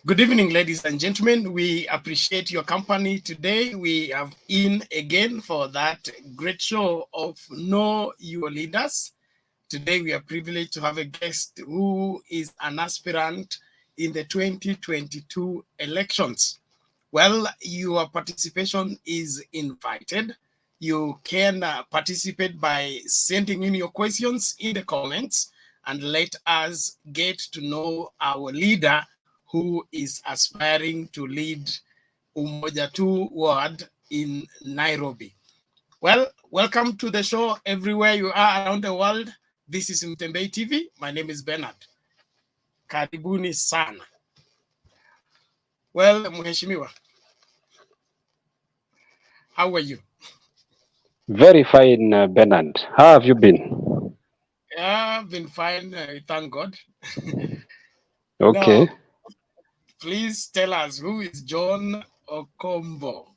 Good evening, ladies and gentlemen. We appreciate your company today. We have in again for that great show of Know Your Leaders. Today, we are privileged to have a guest who is an aspirant in the 2022 elections. Well, your participation is invited. You can participate by sending in your questions in the comments and let us get to know our leader who is aspiring to lead Umoja2 ward in Nairobi. Well, welcome to the show everywhere you are around the world. This is Mtembei TV. My name is Bernard. Karibuni sana. Well, Mheshimiwa, how are you? Very fine, Bernard. How have you been? Yeah, I've been fine. Thank God. Okay. Now, please tell us, who is John Okombo?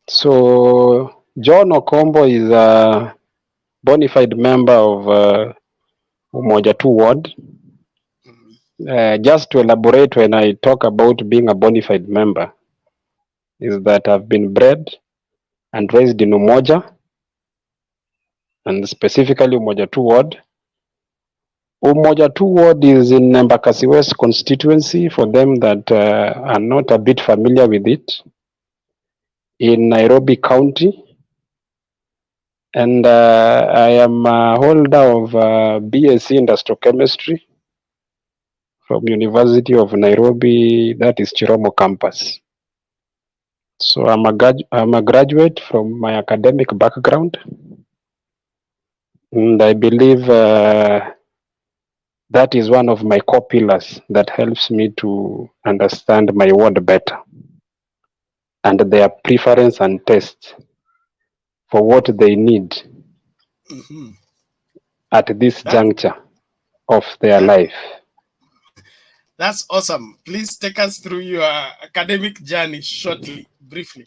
So, John Okombo is a bona fide member of Umoja2 ward. Just to elaborate, when I talk about being a bona fide member, is that I've been bred and raised in Umoja, and specifically Umoja2 ward. Umoja2 ward is in Embakasi West constituency, for them that are not a bit familiar with it, in Nairobi County. And I am a holder of BSc Industrial Chemistry from University of Nairobi, that is Chiromo campus. So I'm a graduate from my academic background, and I believe that is one of my core pillars that helps me to understand my ward better and their preference and taste for what they need at this juncture of their life. That's awesome. Please take us through your academic journey shortly, briefly.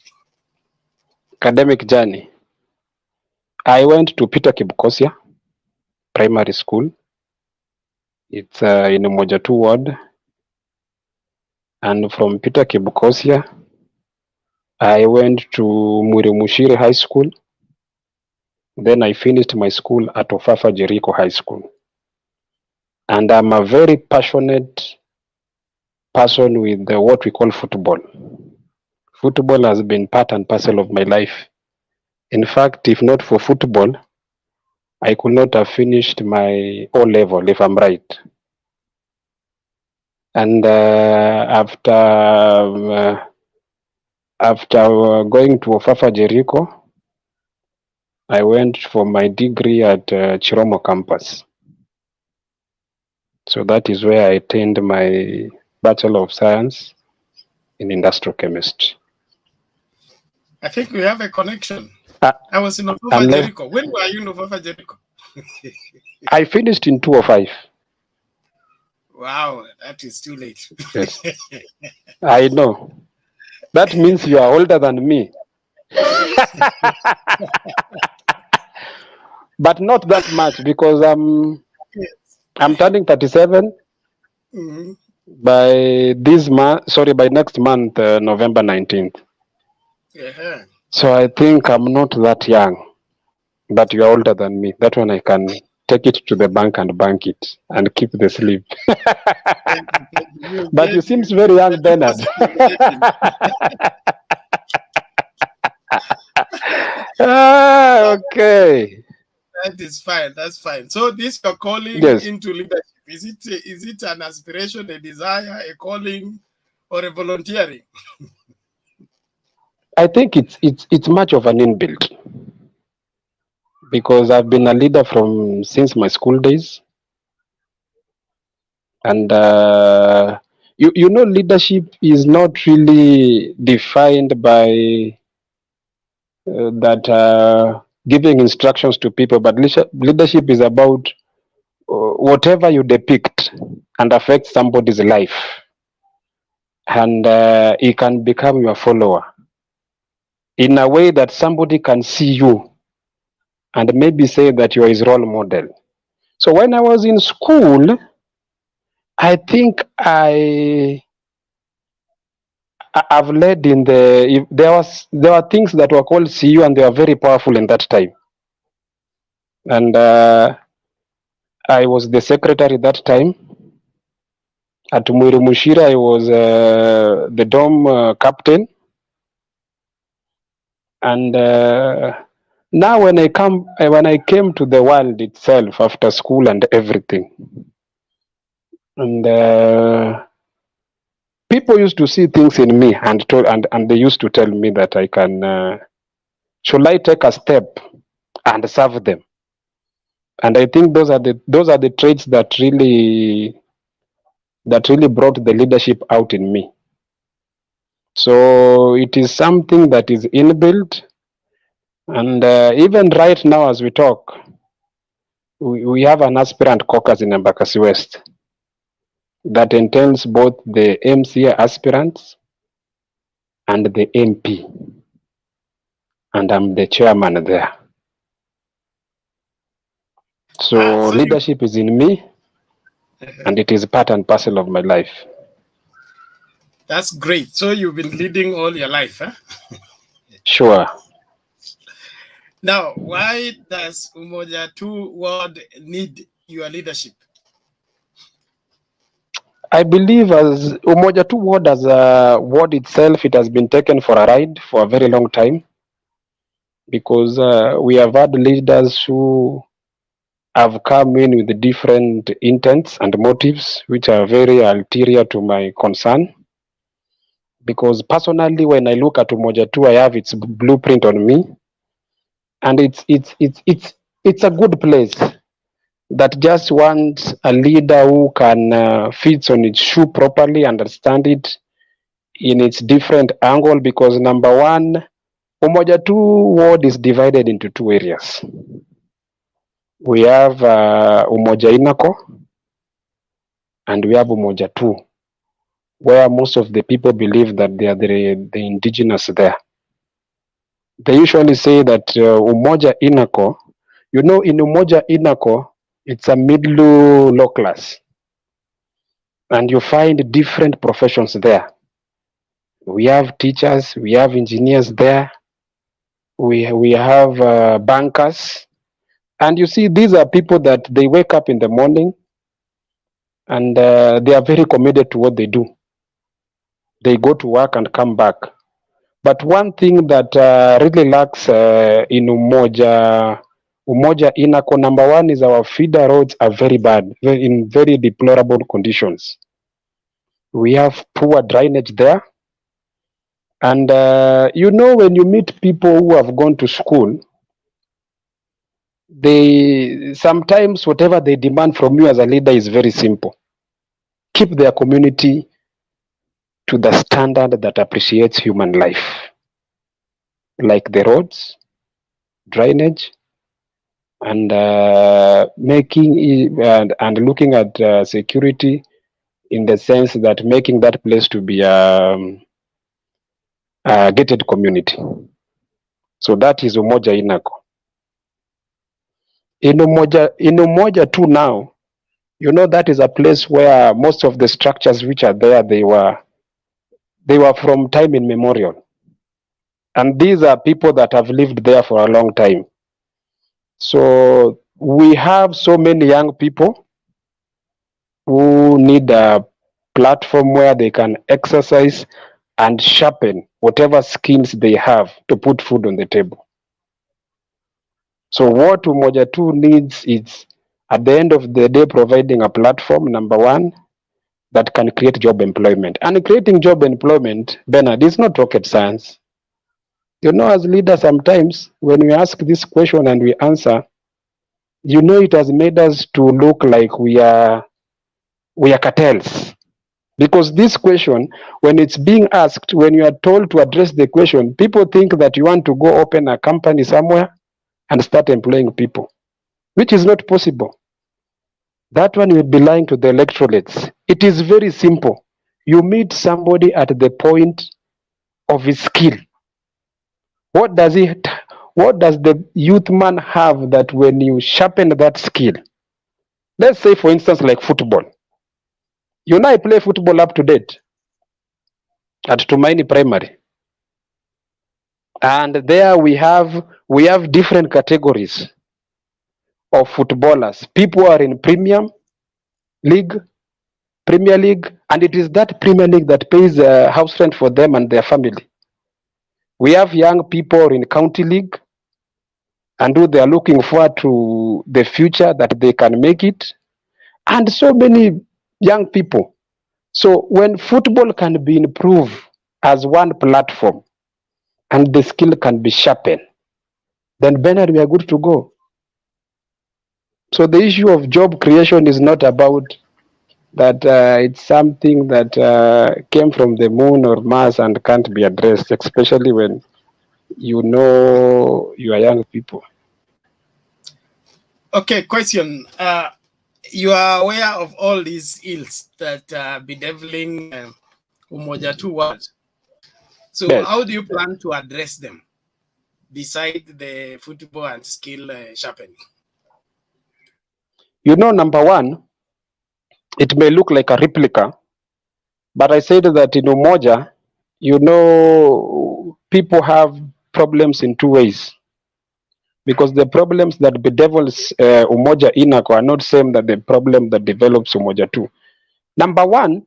Academic journey. I went to Peter Kibkosia Primary School. It's in Umoja2 ward. And from Peter Kibkosia, I went to Murimushiri High School. Then I finished my school at Ofafa Jericho High School. And I'm a very passionate person with what we call football. Football has been part and parcel of my life. In fact, if not for football, I could not have finished my O level, if I'm right. And after going to Ofafa Jericho, I went for my degree at Chiromo campus. So that is where I attained my Bachelor of Science in Industrial Chemistry. I think we have a connection. I was in Ofafa Jericho. When were you in Ofafa Jericho? I finished in 2005. Wow, that is too late. Yes. I know. That means you are older than me. But not that much, because I'm turning 37 by next month, November 19th. So I think I'm not that young, but you are older than me. That one I can take it to the bank and bank it and keep the slip. But you seems very young, Bernard. Okay. That is fine. That's fine. So this you're calling into leadership. Is it an aspiration, a desire, a calling, or a volunteering? I think it's much of an inbuilt, because I've been a leader since my school days, and you know, leadership is not really defined by giving instructions to people, but leadership is about whatever you depict and affect somebody's life, and he can become your follower in a way that somebody can see you and maybe say that you are his role model. So when I was in school, I think I've led in there were things that were called CU and they were very powerful in that time. And I was the secretary that time. At Muiri Mushira, I was the dome captain. And now when I came to the world itself after school and everything, and people used to see things in me and they used to tell me that I can should I take a step and serve them. And I think those are the traits that really brought the leadership out in me. So it is something that is inbuilt, and even right now as we talk, we have an aspirant caucus in Embakasi West that entails both the MCA aspirants and the MP, and I'm the chairman there. So leadership is in me, and it is part and parcel of my life. That's great. So you've been leading all your life, huh? Sure. Now, why does Umoja2 ward need your leadership? I believe as Umoja2 ward as a ward itself, it has been taken for a ride for a very long time, because we have had leaders who have come in with different intents and motives, which are very ulterior to my concern. Because personally, when I look at Umoja2, I have its blueprint on me, and it's a good place that just wants a leader who can fits on its shoe properly, understand it in its different angle. Because number one, Umoja2 ward is divided into two areas. We have Umoja Inako and we have Umoja2, where most of the people believe that they are the indigenous there. They usually say that Umoja Inako, in Umoja Inako, it's a middle low class, and you find different professions there. We have teachers, we have engineers there, we have bankers, and you see these are people that they wake up in the morning and they are very committed to what they do. They go to work and come back. But one thing that really lacks in Umoja Inako, number one, is our feeder roads are very bad, in very deplorable conditions. We have poor drainage there. And when you meet people who have gone to school, they sometimes whatever they demand from you as a leader is very simple. Keep their community to the standard that appreciates human life, like the roads, drainage, and and looking at security in the sense that making that place to be a gated community. So that is Umoja Inako. In Umoja2 now, that is a place where most of the structures which are there, they were from time immemorial. And these are people that have lived there for a long time. So we have so many young people who need a platform where they can exercise and sharpen whatever skills they have to put food on the table. So what Umoja2 needs is, at the end of the day, providing a platform, number one, that can create job employment. And creating job employment, Bernard, is not rocket science. As leaders, sometimes when we ask this question and we answer, it has made us to look like we are cartels. Because this question, when it's being asked, when you are told to address the question, people think that you want to go open a company somewhere and start employing people, which is not possible. That one will be lying to the electorates. It is very simple. You meet somebody at the point of his skill. What does the youth man have that when you sharpen that skill? Let's say, for instance, like football. You know, I play football up to date at Tumaini Primary. And there we have different categories of footballers. People are in League, Premier League, and it is that Premier League that pays house rent for them and their family. We have young people in County League, and who they are looking forward to the future that they can make it, and so many young people. So when football can be improved as one platform, and the skill can be sharpened, then Bernard, we are good to go. So the issue of job creation is not about that it's something that came from the moon or Mars and can't be addressed, especially when you know you are young people. Okay, question. You are aware of all these ills that are bedeviling Umoja2 word. So Yes. how do you plan to address them beside the football and skill sharpening? You know, number one, it may look like a replica, but I said that in Umoja, you know, people have problems in two ways. Because the problems that bedevils Umoja Inako are not same that the problem that develops Umoja2. Number one,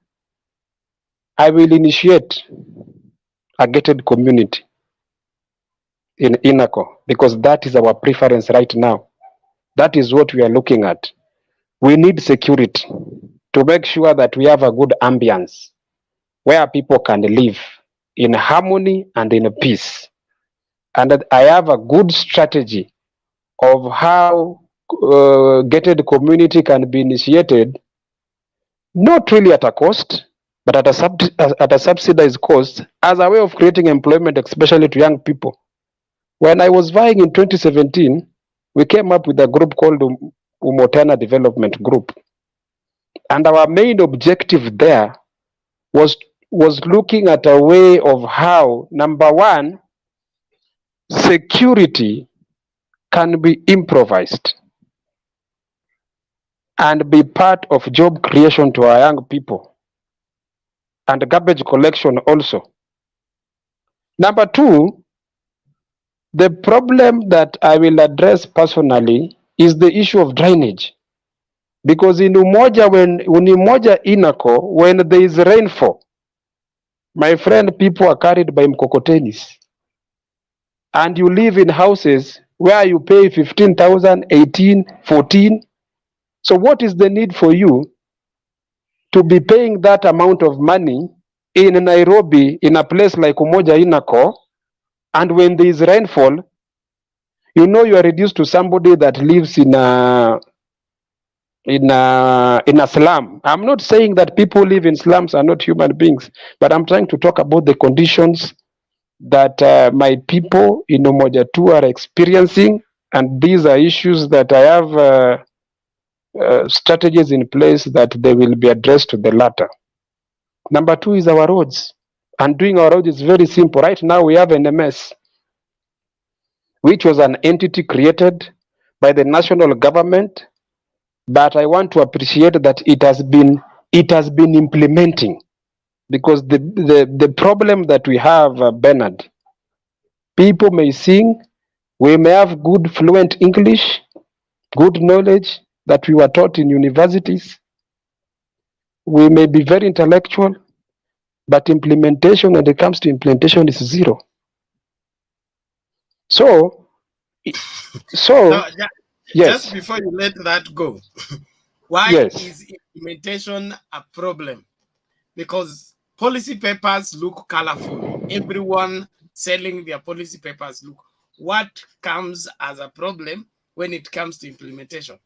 I will initiate a gated community in Inako because that is our preference right now. That is what we are looking at. We need security to make sure that we have a good ambience where people can live in harmony and in peace. And that I have a good strategy of how gated community can be initiated, not really at a cost, but at a subsidized cost as a way of creating employment, especially to young people. When I was vying in 2017, we came up with a group called Umotana Development Group. And our main objective there was looking at a way of how, number one, security can be improvised and be part of job creation to our young people, and garbage collection also. Number two, the problem that I will address personally is the issue of drainage. Because in Umoja, when Umoja Inako, when there is rainfall, my friend, people are carried by mkokotenis. And you live in houses where you pay 15,000, 18, 14. So what is the need for you to be paying that amount of money in Nairobi, in a place like Umoja Inako, and when there is rainfall, you know you are reduced to somebody that lives in a slum. I'm not saying that people who live in slums are not human beings, but I'm trying to talk about the conditions that my people in Umoja2 are experiencing, and these are issues that I have strategies in place that they will be addressed to the latter. Number two is our roads, and doing our roads is very simple. Right now we have an MS, which was an entity created by the national government, but I want to appreciate that it has been implementing, because the problem that we have, Bernard, people may sing, we may have good fluent English, good knowledge that we were taught in universities, we may be very intellectual, but implementation, when it comes to implementation, is zero. So Now, yes. Just before you let that go, why Yes. is implementation a problem? Because policy papers look colorful. Everyone selling their policy papers look. What comes as a problem when it comes to implementation?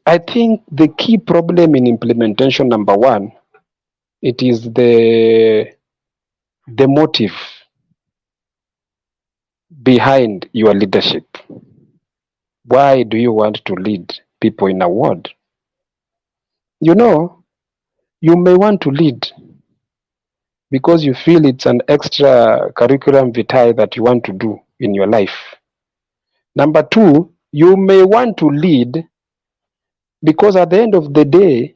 I think the key problem in implementation, number one, it is the motive behind your leadership. Why do you want to lead people in a ward? You know, you may want to lead because you feel it's an extra curriculum vitae that you want to do in your life. Number two, you may want to lead because at the end of the day,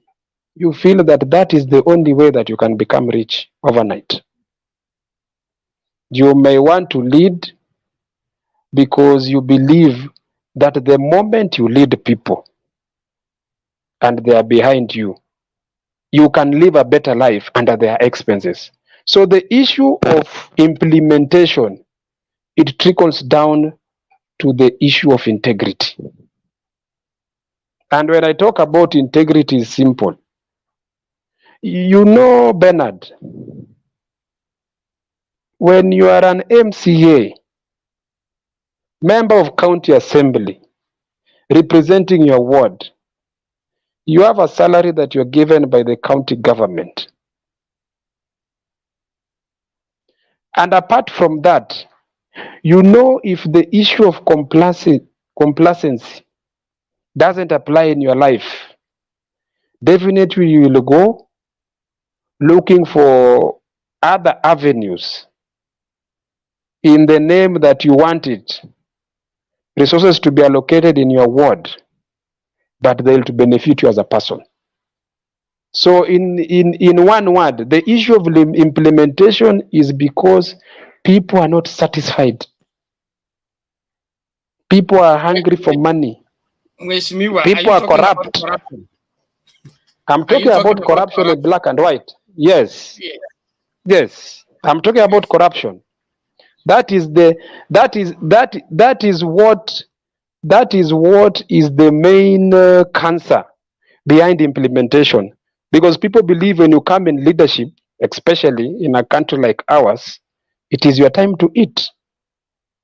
you feel that that is the only way that you can become rich overnight. You may want to lead because you believe that the moment you lead people and they are behind you, you can live a better life under their expenses. So the issue of implementation, it trickles down to the issue of integrity. And when I talk about integrity, is simple. You know, Bernard, when you are an MCA, member of county assembly, representing your ward, you have a salary that you're given by the county government. And apart from that, you know, if the issue of complacency doesn't apply in your life, definitely you will go looking for other avenues in the name that you wanted resources to be allocated in your ward, but they'll to benefit you as a person. So in one word, the issue of implementation is because people are not satisfied. People are hungry for money. Mheshimiwa, People are corrupt. I'm talking about corruption in black and white. Yes. Yeah. Yes. I'm talking about corruption. That is what is the main cancer behind implementation. Because people believe when you come in leadership, especially in a country like ours, it is your time to eat.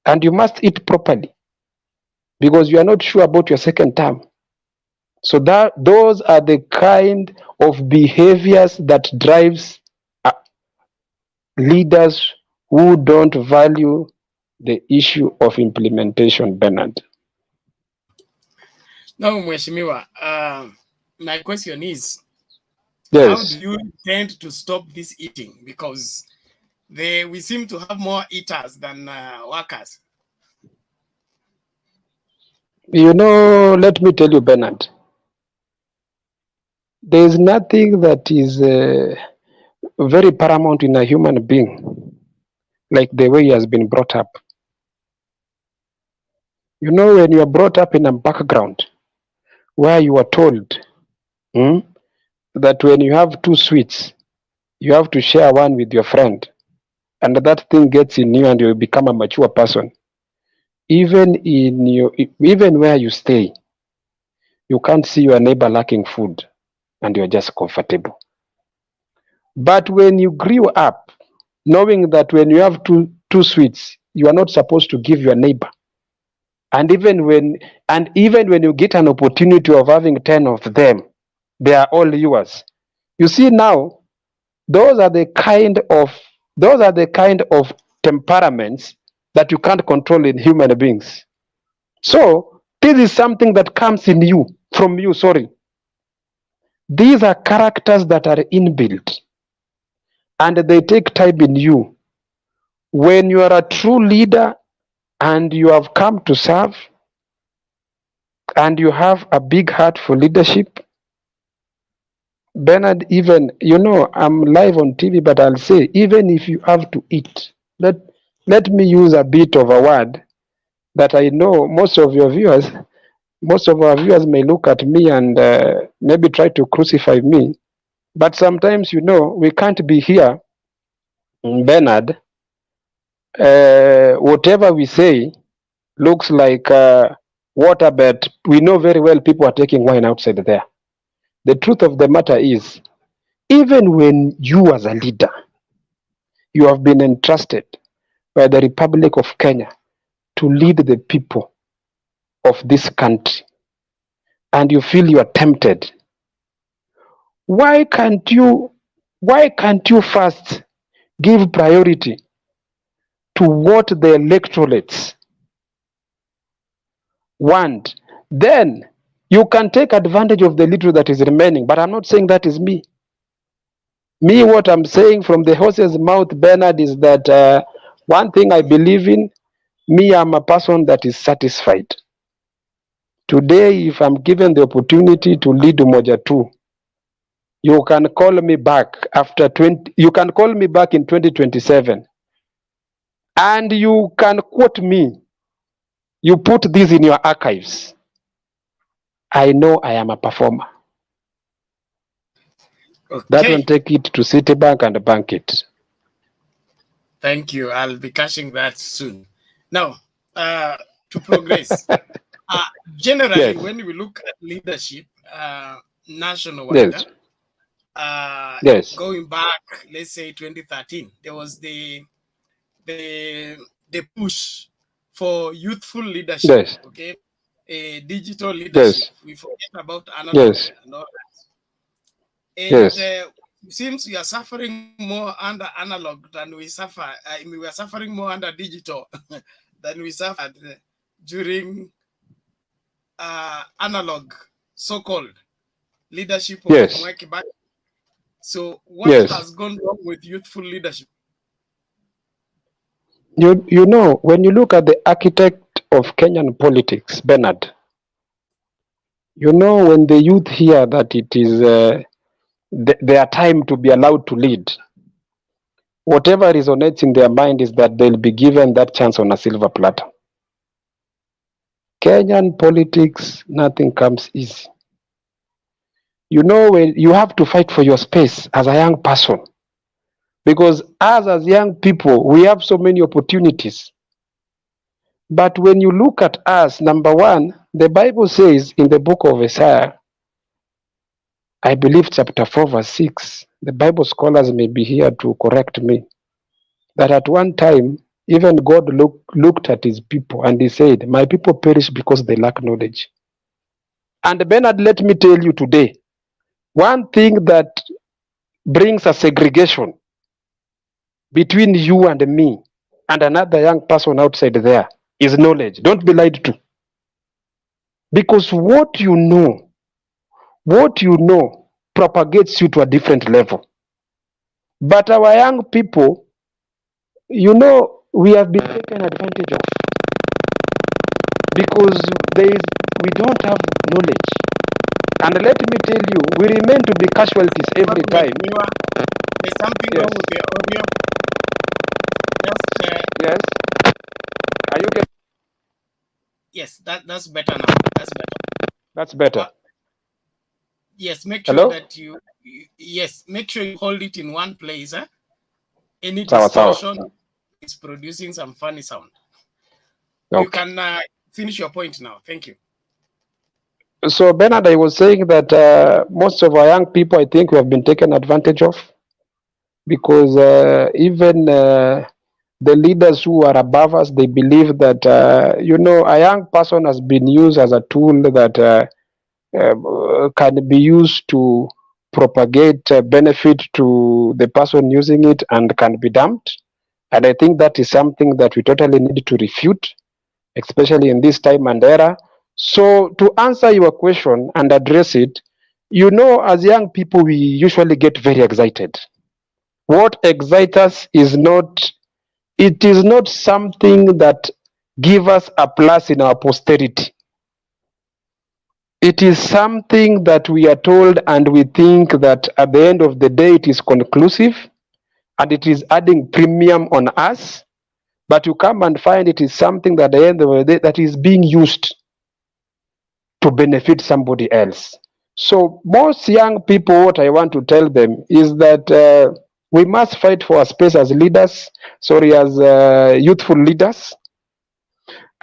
And you must eat properly because you are not sure about your second term. So those are the kind of behaviors that drives leaders who don't value the issue of implementation, Bernard. Now, Mheshimiwa, my question is, yes, how do you intend to stop this eating? Because we seem to have more eaters than workers. You know, let me tell you, Bernard, there is nothing that is very paramount in a human being like the way he has been brought up. You know, when you are brought up in a background where you are told that when you have two sweets, you have to share one with your friend, and that thing gets in you and you become a mature person. Even where you stay, you can't see your neighbor lacking food and you're just comfortable. But when you grew up knowing that when you have two sweets, you are not supposed to give your neighbor, and even when you get an opportunity of having 10 of them, they are all yours. You see, now those are the kind of temperaments that you can't control in human beings. So this is something that comes from you. These are characters that are inbuilt and they take time in you. When you are a true leader and you have come to serve and you have a big heart for leadership, Bernard, even, you know, I'm live on TV, but I'll say, even if you have to eat, let me use a bit of a word that I know most of our viewers may look at me and maybe try to crucify me. But sometimes, you know, we can't be here, Bernard. Whatever we say looks like water, but we know very well people are taking wine outside there. The truth of the matter is, even when you as a leader, you have been entrusted by the Republic of Kenya to lead the people of this country, and you feel you are tempted, why can't you first give priority to what the electorates want? Then you can take advantage of the little that is remaining. But I'm not saying that is me. What I'm saying from the horse's mouth, Bernard, is that one thing I believe in, I'm a person that is satisfied. Today, if I'm given the opportunity to lead Umoja2, You can call me back after 20, you can call me back in 2027 and you can quote me. You put this in your archives. I know I am a performer. That one, Okay. take it to Citibank and bank it. Thank you. I'll be cashing that soon. Now, to progress. Generally, Yes, when we look at leadership nationwide, yes, yes, going back, let's say 2013, there was the push for youthful leadership. yes, Okay, a digital leadership. yes, We forget about analog yes, and all that. And yes, it seems we are suffering more under analog than we suffer. We are suffering more under digital than we suffered during analog, so-called leadership of yes, Mwai Kibaki. So, what yes. has gone wrong with youthful leadership? You know, when you look at the architect of Kenyan politics, Bernard, you know, when the youth hear that it is their time to be allowed to lead, whatever resonates in their mind is that they'll be given that chance on a silver platter. Kenyan politics, nothing comes easy. You know, when you have to fight for your space as a young person, because us as young people, we have so many opportunities. But when you look at us, number one, the Bible says in the book of Isaiah, I believe chapter 4, verse 6, the Bible scholars may be here to correct me, that at one time, even God looked at his people and he said, my people perish because they lack knowledge. And Bernard, let me tell you today, one thing that brings a segregation between you and me and another young person outside there is knowledge. Don't be lied to. Because what you know propagates you to a different level. But our young people, you know, we have been taken advantage of because we don't have knowledge. And let me tell you, we remain to be casualties every time. There's something Yes. wrong with the audio. Just, Yes. Are you getting? yes, that's better now. That's better. That's better. Yes, make sure Hello? that make sure you hold it in one place. Any Sawa, sawa. distortion is producing some funny sound. Okay. You can finish your point now. Thank you. So, Bernard, I was saying that most of our young people, I think, we have been taken advantage of because even the leaders who are above us, they believe that, you know, a young person has been used as a tool that can be used to propagate benefit to the person using it and can be dumped. And I think that is something that we totally need to refute, especially in this time and era. So to answer your question and address it, you know, as young people, we usually get very excited. What excites us is not, it is not something that give us a plus in our posterity. It is something that we are told and we think that at the end of the day it is conclusive and it is adding premium on us, but you come and find it is something that at the end of the day that is being used to benefit somebody else. So most young people, what I want to tell them is that we must fight for our space as leaders, as youthful leaders,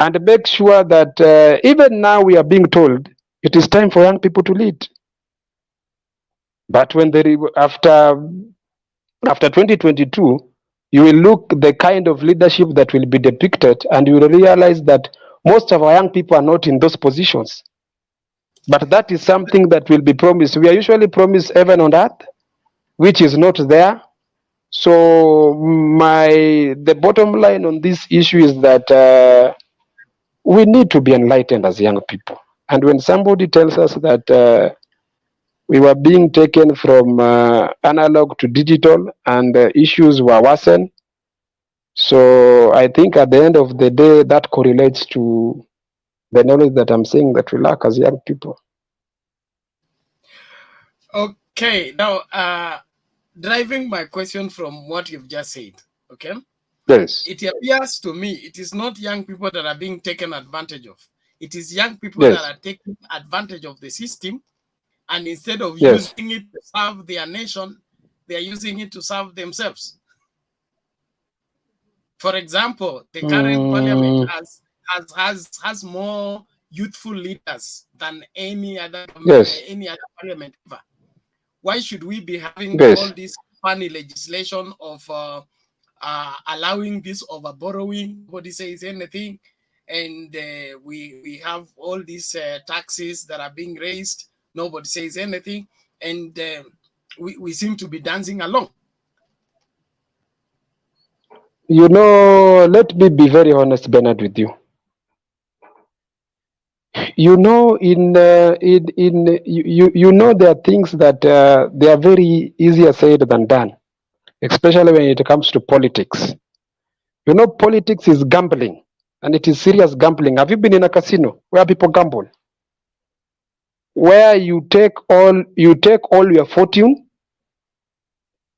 and make sure that even now we are being told it is time for young people to lead. But when after 2022, you will look the kind of leadership that will be depicted, and you will realize that most of our young people are not in those positions. But that is something that will be promised. We are usually promised heaven on earth, which is not there. So the bottom line on this issue is that we need to be enlightened as young people. And when somebody tells us that we were being taken from analog to digital and issues were worsened, so I think at the end of the day, that correlates to the knowledge that I'm saying that we lack as young people. Okay, now driving my question from what you've just said, okay? Yes. It appears to me it is not young people that are being taken advantage of. It is young people that Yes. are taking advantage of the system, and instead of Yes. using it to serve their nation, they are using it to serve themselves. For example, the current parliament Mm, has more youthful leaders than yes. any other parliament ever. Why should we be having all Yes. this funny legislation of allowing this over borrowing? Nobody says anything, and we have all these taxes that are being raised. Nobody says anything, and we seem to be dancing along. You know, let me be very honest, Bernard, with you. You know, you know, there are things that they are very easier said than done, especially when it comes to politics. You know, politics is gambling, and it is serious gambling. Have you been in a casino where people gamble, where you take all your fortune,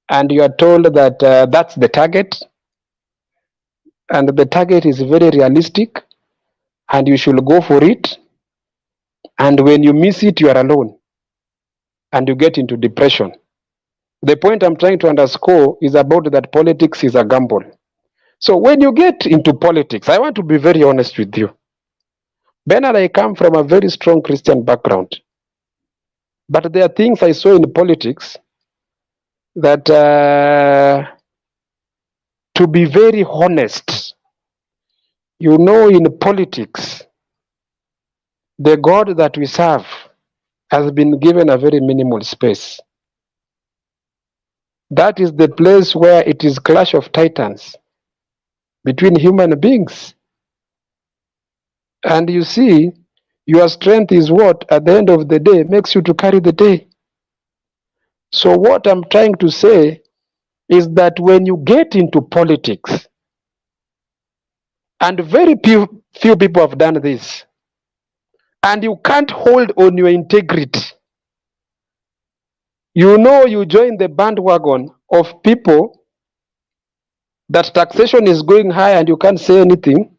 and you are told that that's the target, and the target is very realistic, and you should go for it, and when you miss it, you are alone, and you get into depression. The point I'm trying to underscore is about that politics is a gamble. So when you get into politics, I want to be very honest with you. Bernard, I come from a very strong Christian background. But there are things I saw in politics that, to be very honest, you know, in politics, the God that we serve has been given a very minimal space. That is the place where it is clash of titans between human beings. And you see, your strength is what, at the end of the day, makes you to carry the day. So what I'm trying to say is that when you get into politics, and very few people have done this, and you can't hold on your integrity, you know, you join the bandwagon of people that taxation is going high and you can't say anything,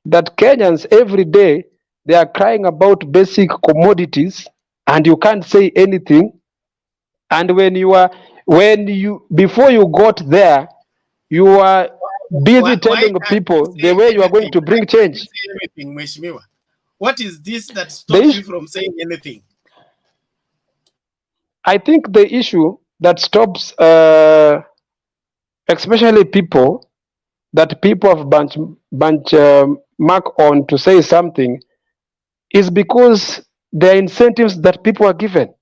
that Kenyans every day, they are crying about basic commodities and you can't say anything. And before you got there, you are busy Why telling can't you people the say way you are going anything? to Why bring can't you change. say anything, Mheshimiwa? What is this that The stops you issue, from saying anything? I think the issue that stops, especially people, that people have mark on to say something, is because there are incentives that people are given.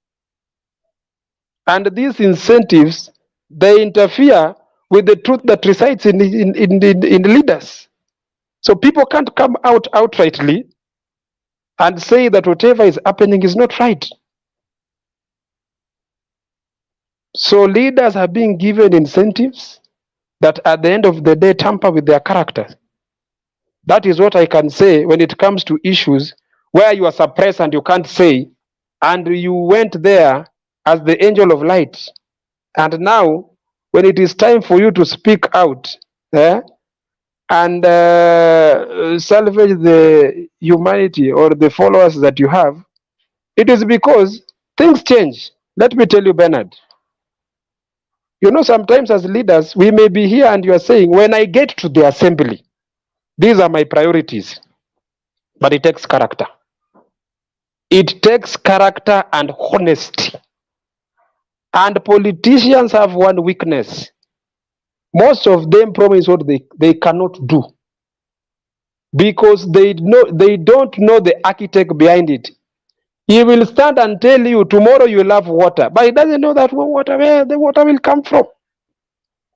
And these incentives, they interfere with the truth that resides in leaders. So people can't come out outrightly and say that whatever is happening is not right. So leaders are being given incentives that at the end of the day tamper with their character. That is what I can say when it comes to issues where you are suppressed and you can't say, and you went there as the angel of light. And now, when it is time for you to speak out, and salvage the humanity or the followers that you have, it is because things change. Let me tell you, Bernard. You know, sometimes as leaders, we may be here and you are saying, when I get to the assembly, these are my priorities. But it takes character. It takes character and honesty. And politicians have one weakness. Most of them promise what they cannot do because they don't know the architect behind it. He will stand and tell you tomorrow you will have water, but he doesn't know that where the water will come from.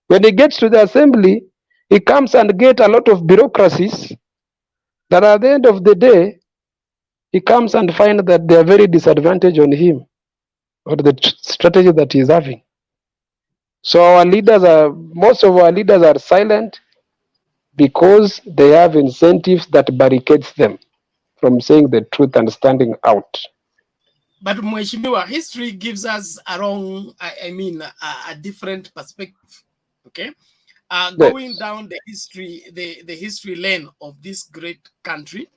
When he gets to the assembly, he comes and get a lot of bureaucracies that at the end of the day, he comes and find that they are very disadvantaged on him or the strategy that he's having. So most of our leaders are silent because they have incentives that barricades them from saying the truth and standing out. But Mheshimiwa, history gives us a wrong, a different perspective. Okay, going Yes. down the history lane of this great country,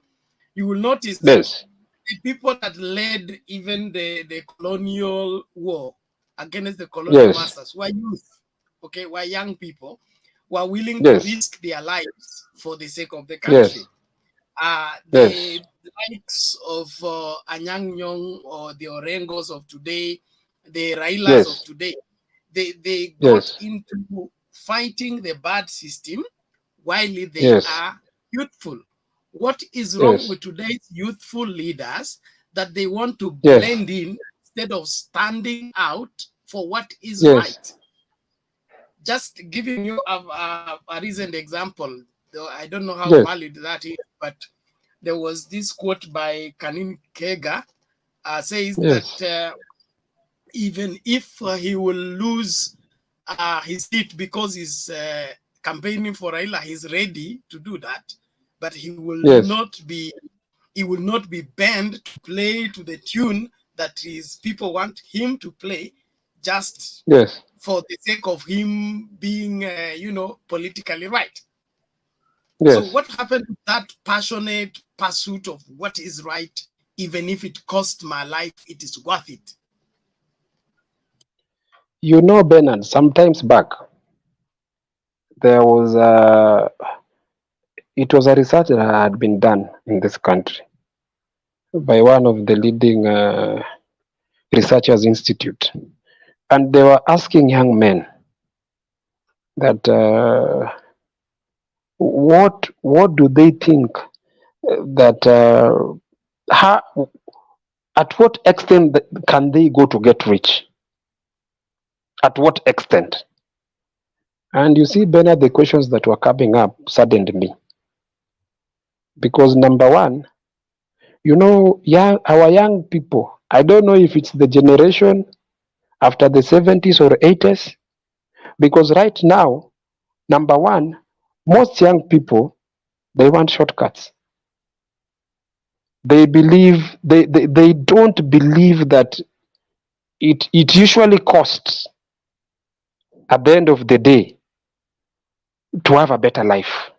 you will notice that Yes. the people that led even the colonial war against the colonial Yes. masters were youth, okay, were young people, were willing to Yes. risk their lives for the sake of the country. Yes. The Yes. likes of Anyang Nyong or the Orengos of today, the Railas of Yes. today, they got Yes. into fighting the bad system while they Yes. are youthful. What is wrong Yes. with today's youthful leaders that they want to Yes. blend in instead of standing out for what is Yes. right? Just giving you a recent example, though I don't know how Yes. valid that is, but there was this quote by Kanin Kega says Yes. that even if he will lose his seat because he's campaigning for Raila, he's ready to do that, but Yes. he will not be banned to play to the tune that his people want him to play, just Yes. for the sake of him being, politically right. So Yes. what happened to that passionate pursuit of what is right, even if it costs my life, it is worth it? You know, Bernard, sometimes back there was it was a research that had been done in this country by one of the leading researchers institute, and they were asking young men that what do they think that how, at what extent can they go to get rich? At what extent? And you see, Bernard, the questions that were coming up saddened me because number one, you know, our young people. I don't know if it's the generation after the 70s or 80s, because right now, number one, most young people, they want shortcuts. They don't believe that it usually costs at the end of the day to have a better life.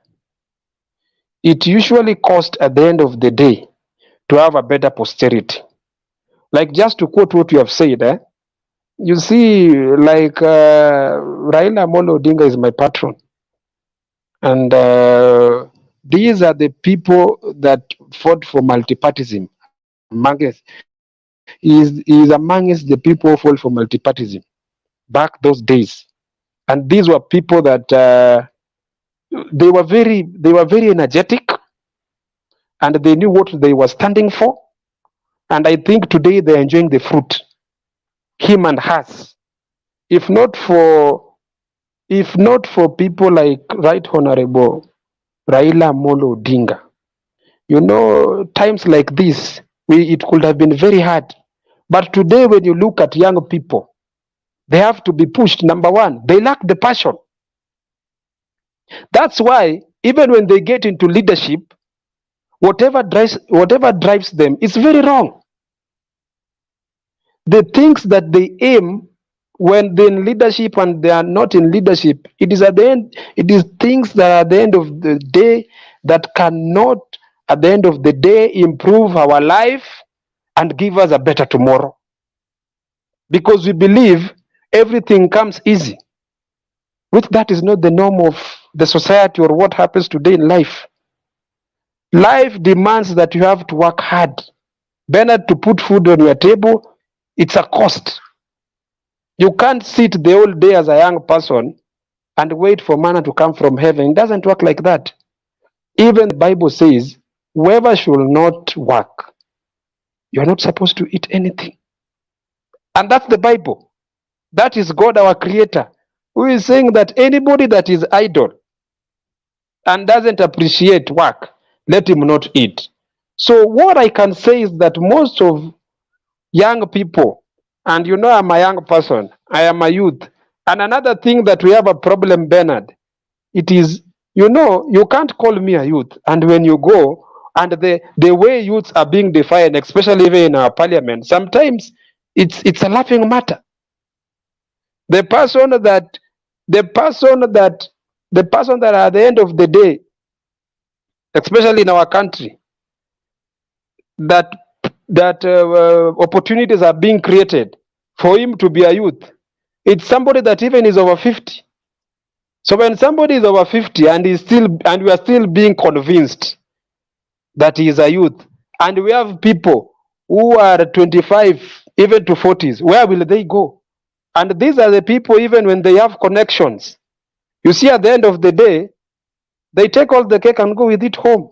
It usually costs at the end of the day to have a better posterity. Like, just to quote what you have said, you see, like Raila Amolo Odinga is my patron, and these are the people that fought for multipartyism. Is amongst the people who fought for multipartyism back those days, and these were people that they were very energetic, and they knew what they were standing for. And I think today they're enjoying the fruit, him and us. If not for people like Right Honorable Raila Amolo Odinga, you know, times like this, it could have been very hard. But today, when you look at young people, they have to be pushed. Number one, they lack the passion. That's why even when they get into leadership, whatever drives them is very wrong. The things that they aim when they're in leadership and they are not in leadership, it is things that at the end of the day that cannot at the end of the day improve our life and give us a better tomorrow, because we believe everything comes easy, which that is not the norm of the society or what happens today in life. Life demands that you have to work hard. Bernard, to put food on your table, it's a cost. You can't sit the whole day as a young person and wait for manna to come from heaven. It doesn't work like that. Even the Bible says, whoever should not work, you're not supposed to eat anything. And that's the Bible. That is God, our creator, who is saying that anybody that is idle and doesn't appreciate work, let him not eat. So what I can say is that most of young people, and you know I'm a young person, I am a youth. And another thing that we have a problem, Bernard, it is, you know, you can't call me a youth, and when you go And the way youths are being defined, especially even in our parliament, sometimes it's a laughing matter. The person that the person that the person that at the end of the day, especially in our country, that opportunities are being created for him to be a youth, it's somebody that even is over 50. So when somebody is over 50 and we are still being convinced that he is a youth, and we have people who are 25 even to 40s, where will they go? And these are the people, even when they have connections, you see, at the end of the day, they take all the cake and go with it home.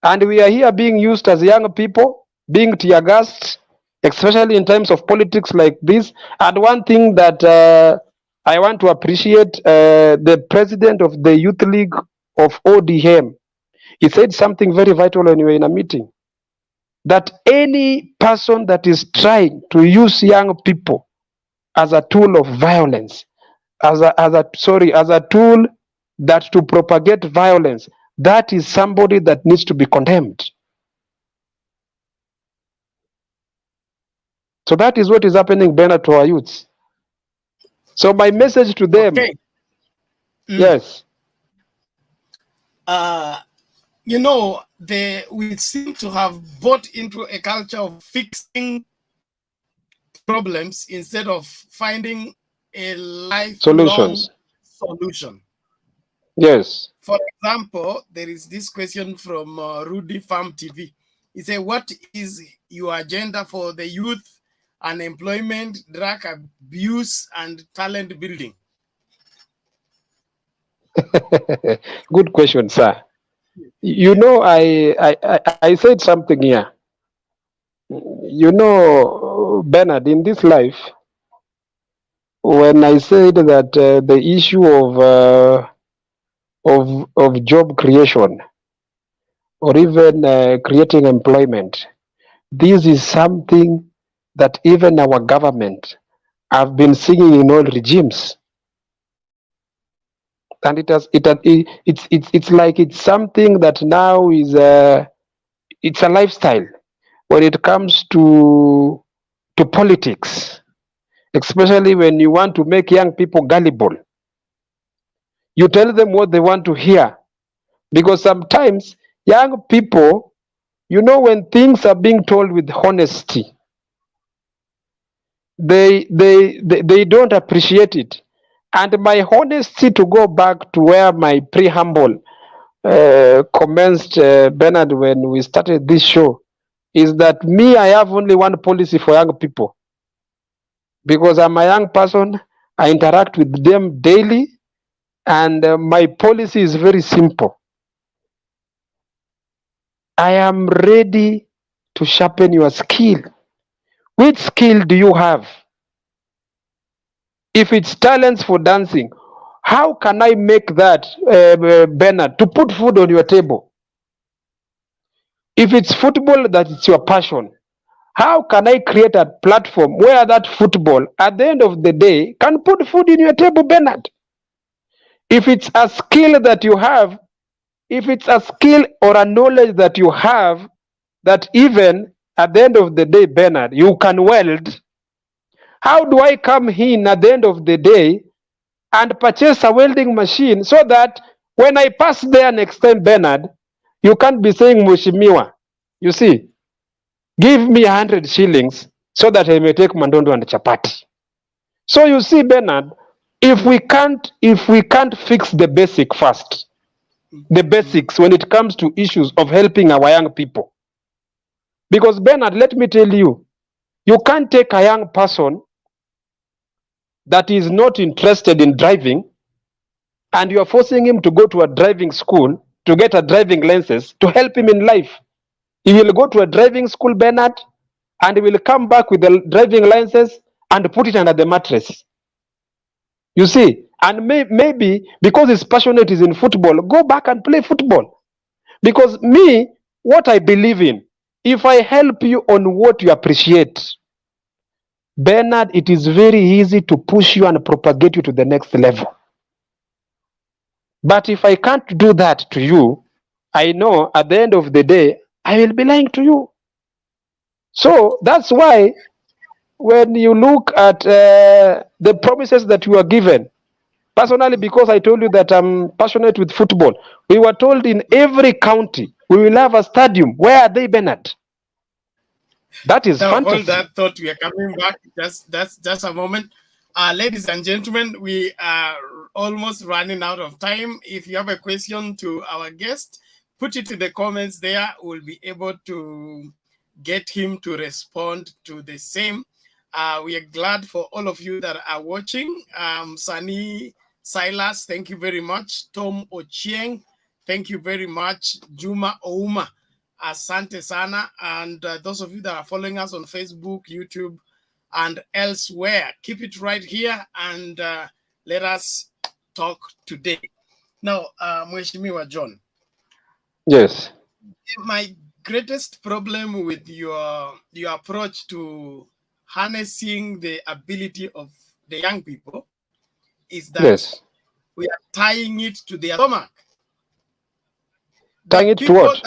And we are here being used as young people, being tear gassed, especially in times of politics like this. And one thing that I want to appreciate, the president of the Youth League of ODM, he said something very vital when we were in a meeting, that any person that is trying to use young people as a tool of violence, as a tool that to propagate violence, that is somebody that needs to be condemned. So that is what is happening, Bernard, to our youths. So my message to them, Okay. yes. You know, we seem to have bought into a culture of fixing problems instead of finding a lifelong solution. Yes. For example, there is this question from Rudy Farm TV. He said, what is your agenda for the youth, unemployment, drug abuse, and talent building? Good question, sir. You know, I said something here. You know, Bernard, in this life, when I said that the issue of job creation, or even creating employment, this is something that even our government have been singing in all regimes, and it's like it's something that now is it's a lifestyle when it comes to politics, especially when you want to make young people gullible. You tell them what they want to hear, because sometimes young people, you know, when things are being told with honesty, they don't appreciate it. And my honesty, to go back to where my preamble commenced, Bernard, when we started this show, is that me, I have only one policy for young people, because I'm a young person. I interact with them daily, and my policy is very simple. I am ready to sharpen your skill. Which skill do you have? If it's talents for dancing, how can I make that, Bernard, to put food on your table? If it's football that is your passion, how can I create a platform where that football, at the end of the day, can put food in your table, Bernard? If it's a skill that you have, if it's a skill or a knowledge that you have, that even at the end of the day, Bernard, you can weld, how do I come in at the end of the day and purchase a welding machine, so that when I pass there next time, Bernard, you can't be saying, Mheshimiwa, you see, give me 100 shillings so that I may take mandondo and chapati. So you see, Bernard, if we can't fix the basic first, the basics when it comes to issues of helping our young people, because Bernard, let me tell you, you can't take a young person that is not interested in driving, and you are forcing him to go to a driving school to get a driving license to help him in life. He will go to a driving school, Bernard, and he will come back with the driving license and put it under the mattress. You see, and maybe because his passionate is in football, go back and play football. Because me, what I believe in, if I help you on what you appreciate, Bernard, it is very easy to push you and propagate you to the next level. But if I can't do that to you, I know at the end of the day, I will be lying to you. So that's why when you look at the promises that you are given, personally, because I told you that I'm passionate with football, we were told in every county we will have a stadium. Where are they, Bernard? That is Now, hold fantasy. that thought. We are coming back. Just a moment. Ladies and gentlemen, we are almost running out of time. If you have a question to our guest, put it in the comments there. We'll be able to get him to respond to the same. We are glad for all of you that are watching. Sunny Silas, thank you very much. Tom Ochieng, thank you very much. Juma Ouma, asante sana. And those of you that are following us on Facebook, YouTube, and elsewhere, keep it right here and let us talk today. Now, Mheshimiwa John. Yes. My greatest problem with your approach to harnessing the ability of the young people is that Yes. we are tying it to their stomach. Tying it to what?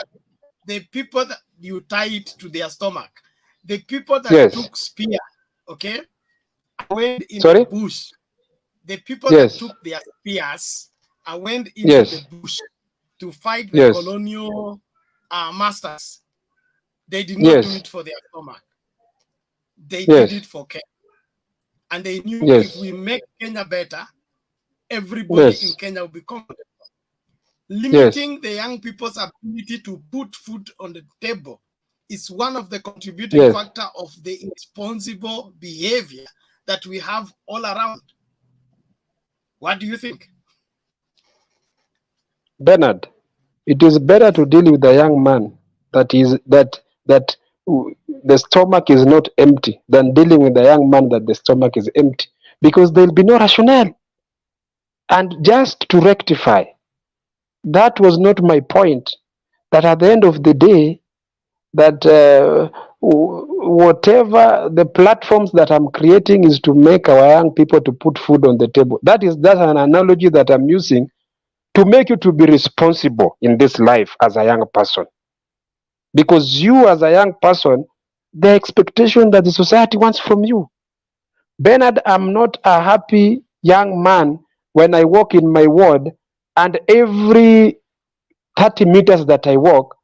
The people that you tie it to their stomach. The people that Yes. took spear, okay, went in Sorry? the bush. The people Yes. that took their spears and went into Yes. the bush to fight the Yes. colonial masters. They did not do it for their stomach. They did it for Kenya. And they knew if we make Kenya better, everybody in Kenya will be comfortable. Limiting the young people's ability to put food on the table is one of the contributing factor of the irresponsible behavior that we have all around. What do you think? Bernard, it is better to deal with a young man that the stomach is not empty than dealing with a young man that the stomach is empty, because there will be no rationale. And just to rectify, that was not my point. That at the end of the day, that whatever the platforms that I'm creating is to make our young people to put food on the table. That's an analogy that I'm using to make you to be responsible in this life as a young person. Because you as a young person, the expectation that the society wants from you. Bernard, I'm not a happy young man when I walk in my ward and every 30 meters that I walk,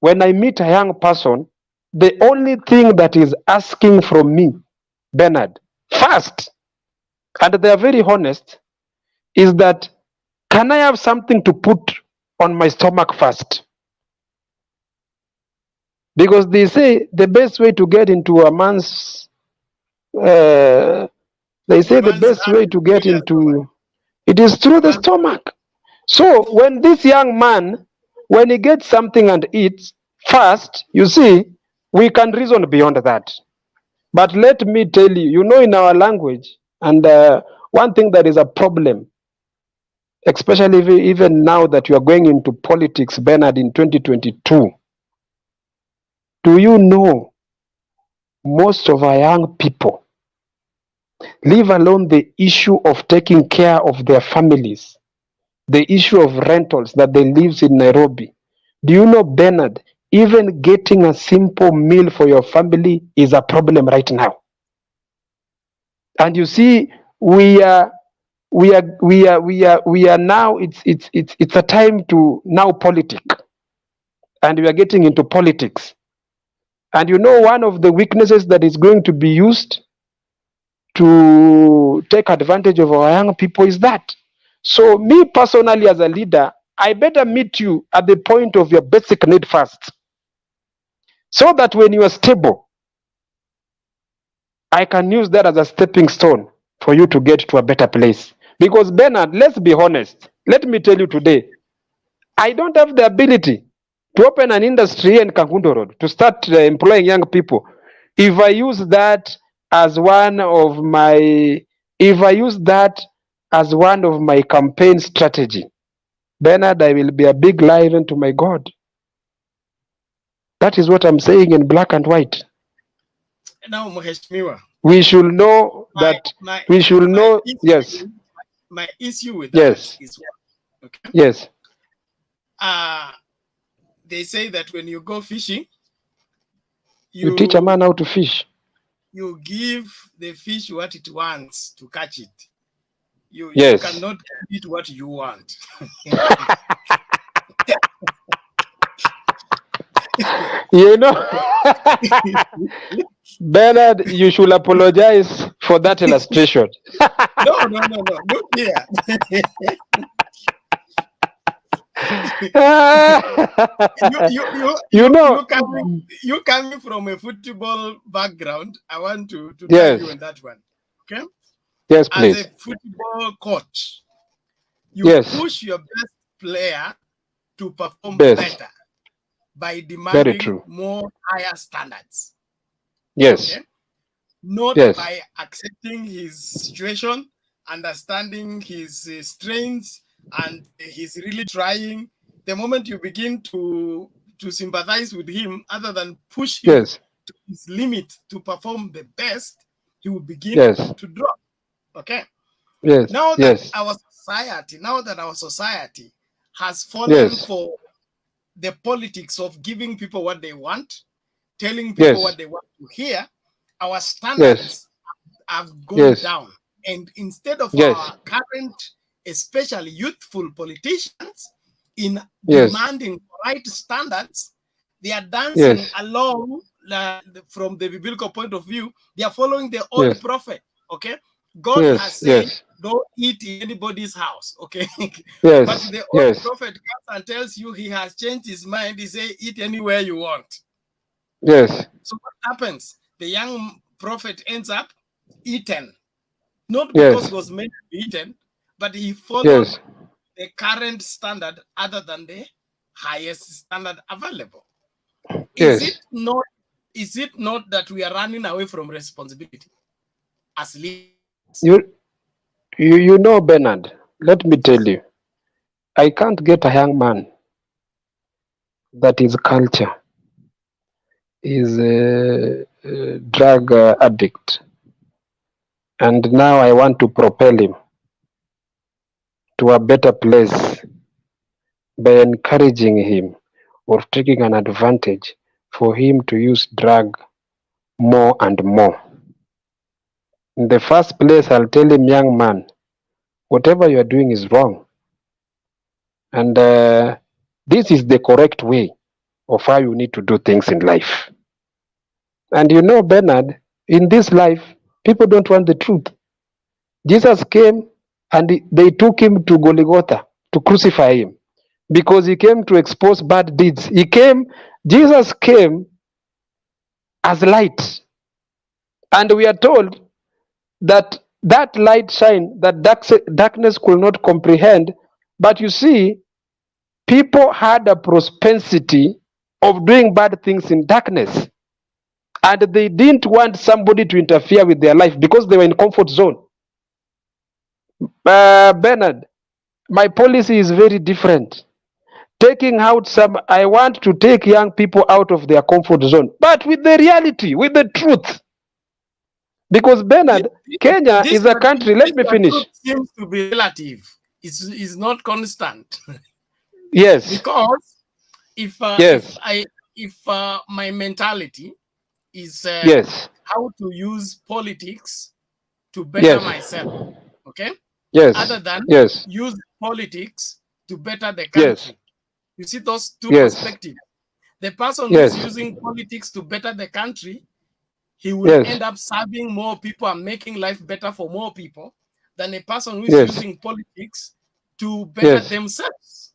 when I meet a young person, the only thing that is asking from me, Bernard, first, and they are very honest, is that can I have something to put on my stomach first? Because they say the best way to get into a man's, they say the best way to get into it is through the stomach. So when this young man, when he gets something and eats first, you see, we can reason beyond that. But let me tell you, you know, in our language, and one thing that is a problem, especially even now that you are going into politics, Bernard, in 2022, do you know most of our young people, leave alone the issue of taking care of their families, the issue of rentals that they live in Nairobi. Do you know, Bernard, even getting a simple meal for your family is a problem right now. And you see, we are now, it's a time to now politic. And we are getting into politics. And you know, one of the weaknesses that is going to be used to take advantage of our young people is that. So me personally as a leader, I better meet you at the point of your basic need first. So that when you are stable, I can use that as a stepping stone for you to get to a better place. Because Bernard, let's be honest. Let me tell you today, I don't have the ability to open an industry in Kangundo Road to start employing young people. If I use that as one of my campaign strategy, Bernard, I will be a big lie even to my God. That is what I'm saying in black and white. Now, Mheshimiwa, we should know that yes. My issue with that is what? Okay. Yes. they say that when you go fishing, You teach a man how to fish. you give the fish what it wants to catch it. You Yes. cannot give it what you want. You know, Bernard, you should apologize for that illustration. No. Look here. You coming from a football background. I want to tell Yes. you on that one. Okay. Yes, As please. a football coach, you Yes. push your best player to perform Yes. better by Very demanding true. more higher standards. Yes. Okay? Not Yes. by accepting his situation, understanding his strengths, and he's really trying. The moment you begin to sympathize with him, other than push him Yes. to his limit to perform the best, he will begin Yes. to drop. Okay. Yes. Now that Yes. our society has fallen Yes. for the politics of giving people what they want, telling people Yes. what they want to hear, our standards have gone Yes. down. And instead of Yes. our current, especially youthful politicians, in Yes. demanding right standards, they are dancing Yes. along from the biblical point of view. They are following the old Yes. prophet. Okay, God Yes. has said, Yes. don't eat in anybody's house. Okay, Yes. but the old Yes. prophet comes and tells you he has changed his mind. He say, eat anywhere you want. Yes. So what happens? The young prophet ends up eaten, not Yes. because he was meant to be eaten, but he followed Yes. the current standard other than the highest standard available. Yes. Is it not that we are running away from responsibility as leaders? You know, Bernard, let me tell you, I can't get a young man that his culture is a drug addict, and now I want to propel him to a better place by encouraging him or taking an advantage for him to use drug more and more. In the first place, I'll tell him, young man, whatever you are doing is wrong, and this is the correct way of how you need to do things in life. And you know, Bernard, in this life, people don't want the truth. Jesus came and they took him to Golgotha to crucify him because he came to expose bad deeds. Jesus came as light. And we are told that that light shine, that darkness could not comprehend. But you see, people had a propensity of doing bad things in darkness. And they didn't want somebody to interfere with their life because they were in comfort zone. Bernard, my policy is very different. I want to take young people out of their comfort zone, but with the reality, with the truth. Because Bernard, Kenya is a country. Let me finish. Truth seems to be relative. It's not constant. Yes. Because if my mentality is yes. how to use politics to better myself, okay? Yes. Other than use politics to better the country. You see those two perspectives. The person who's using politics to better the country, he will end up serving more people and making life better for more people than a person who is using politics to better themselves.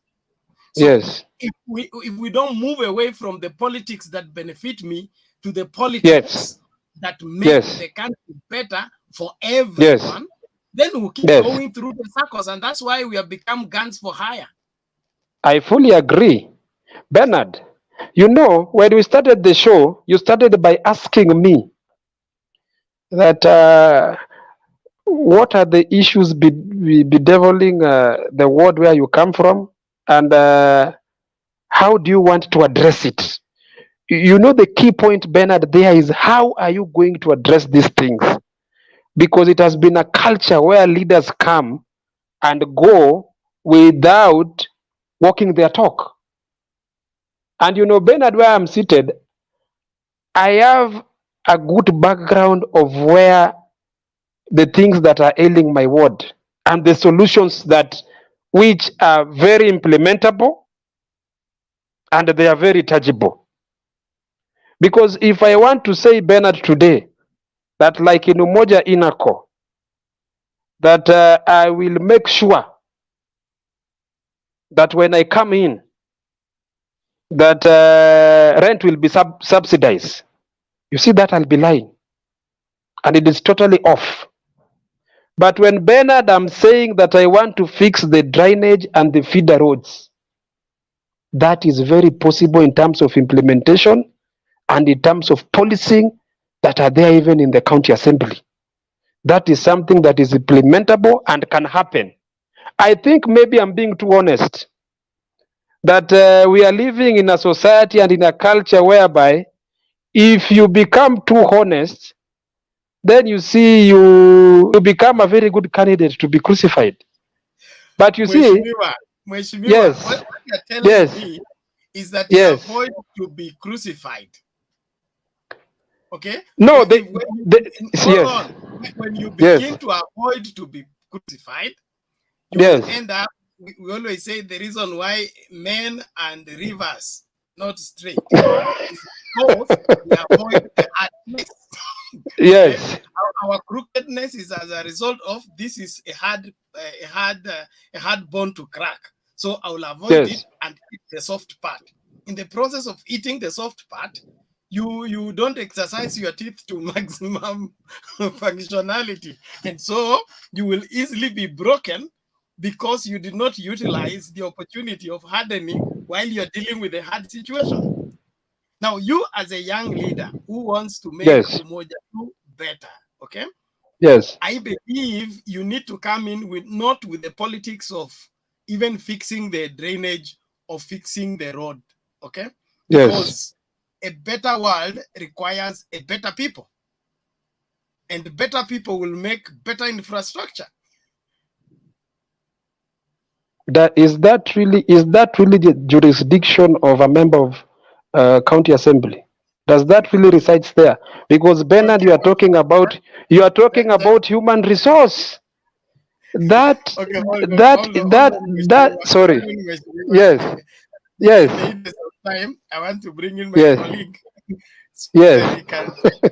So if we don't move away from the politics that benefit me to the politics that make the country better for everyone, then we'll keep going through the circles, and that's why we have become guns for hire. I fully agree. Bernard, you know, when we started the show, you started by asking me that what are the issues bedeviling the world where you come from, and how do you want to address it? You know, the key point, Bernard, there is how are you going to address these things? Because it has been a culture where leaders come and go without walking their talk. And you know, Bernard, where I'm seated, I have a good background of where the things that are ailing my ward and the solutions that which are very implementable and they are very tangible. Because if I want to say, Bernard, today, that like in Umoja Inako, that I will make sure that when I come in, that rent will be subsidized. You see that I'll be lying. And it is totally off. But when Bernard, I'm saying that I want to fix the drainage and the feeder roads, that is very possible in terms of implementation and in terms of policing that are there even in the county assembly. That is something that is implementable and can happen. I think maybe I'm being too honest that we are living in a society and in a culture whereby if you become too honest, then you see you become a very good candidate to be crucified. But you see, Mheshimiwa, yes, what you're telling yes, me is that you yes. avoid to be crucified. Okay? No, Hold yes, on. When you yes, begin to avoid to be crucified, you will yes, end up, we always say the reason why men and rivers not straight is because we avoid the hardness. yes, Our crookedness is as a result of this is a hard bone to crack. So I will avoid yes, it and eat the soft part. In the process of eating the soft part, you don't exercise your teeth to maximum functionality, and so you will easily be broken because you did not utilize the opportunity of hardening while you're dealing with a hard situation. Now, you as a young leader who wants to make yes, Umoja2 better, okay? yes, I believe you need to come in with not with the politics of even fixing the drainage or fixing the road, okay? Because a better world requires a better people. And better people will make better infrastructure. Is that really the jurisdiction of a member of county assembly? Does that really resides there? Because Bernard, Okay, you are talking about human resource. That okay, sorry. Yes, In the yes, interest of time, I want to bring in my yes, colleague so that yes, he can take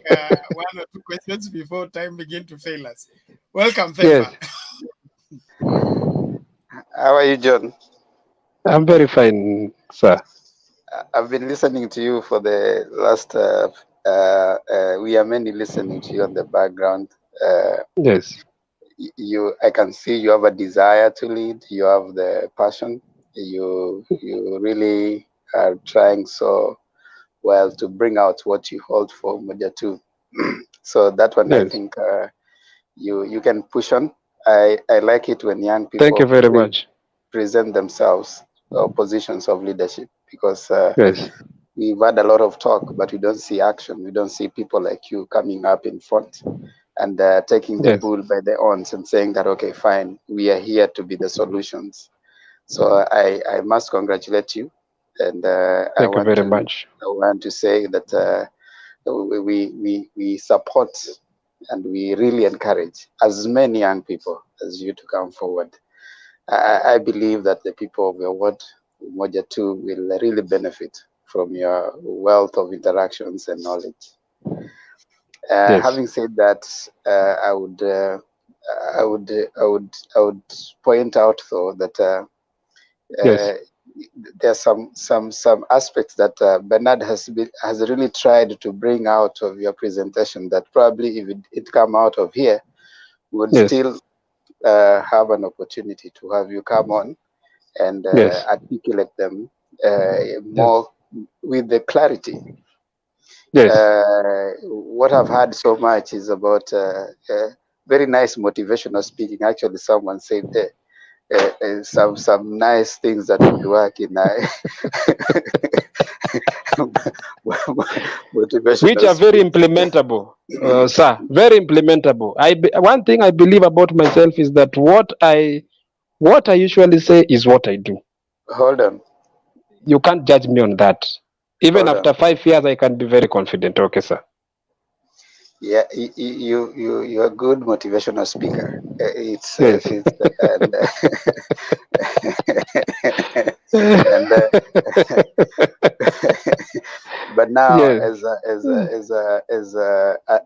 one or two questions before time begin to fail us. Welcome, yes. Favor. How are you, John? I'm very fine, sir. I've been listening to you for the last. We are many listening to you on the background. Yes, I can see you have a desire to lead. You have the passion. You really are trying so well to bring out what you hold for Umoja2. So that one, I yes. think, you can push on. I like it when young Thank you people very much. present themselves or positions of leadership, because Yes, we've had a lot of talk, but we don't see action. We don't see people like you coming up in front and taking the yes. bull by the horns and saying that, okay, fine, we are here to be the solutions. So I must congratulate you, and Thank you very much. I want to say that we support and we really encourage as many young people as you to come forward. I believe that the people of your ward, Umoja2, will really benefit from your wealth of interactions and knowledge. Yes, Having said that, I would point out though that yes, there's some aspects that Bernard has really tried to bring out of your presentation that probably if it come out of here would yes, still have an opportunity to have you come on and yes, articulate them yes, more with the clarity. yes. What I've heard so much is about very nice motivational speaking. Actually, someone said some nice things that would work in Which motivational are very speech. implementable, sir. Very implementable. One thing I believe about myself is that what I usually say is what I do. Hold on. You can't judge me on that. Even Hold after on. 5 years, I can be very confident. Okay, sir. Yeah, you're a good motivational speaker. It's Yes. it's and and but now Yes. as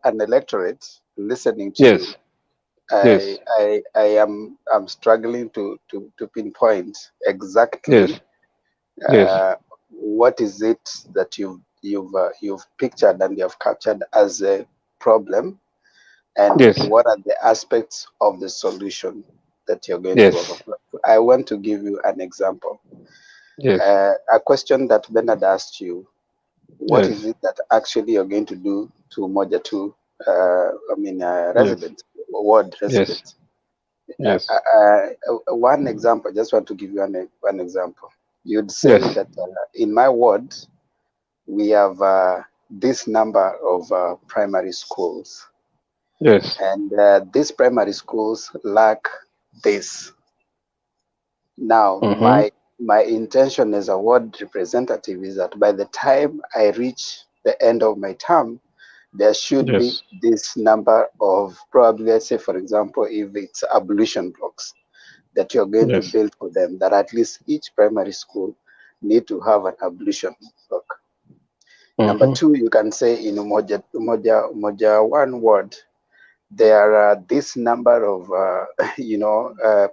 an electorate listening to you, Yes. Yes. I'm struggling to pinpoint exactly Yes. Yes. what is it that you've pictured and you've captured as a problem, and Yes. what are the aspects of the solution that you're going to Yes. offer. I want to give you an example. Yes. A question that Bernard asked you: what Yes. is it that actually you're going to do to Umoja2? Yes. Resident, ward Yes. resident. Yes. One example. Just want to give you one example. You'd say Yes. that in my ward we have this number of primary schools, Yes. and these primary schools lack this. Now, Mm-hmm. my intention as a ward representative is that by the time I reach the end of my term, there should be Yes. this number of, probably, let's say, for example, if it's ablution blocks that you're going to Yes. build for them, that at least each primary school need to have an ablution block. Number Mm-hmm. two, you can say in Umoja 1 ward, there are this number of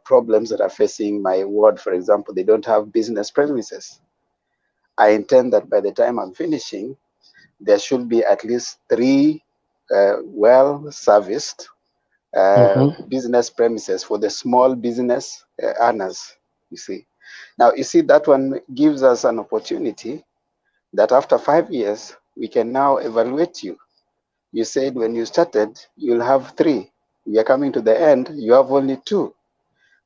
problems that are facing my ward. For example, they don't have business premises. I intend that by the time I'm finishing, there should be at least 3 well-serviced Mm-hmm. business premises for the small business owners, you see. Now, you see, that one gives us an opportunity that after 5 years, we can now evaluate you. You said when you started, you'll have 3. We are coming to the end, you have only 2.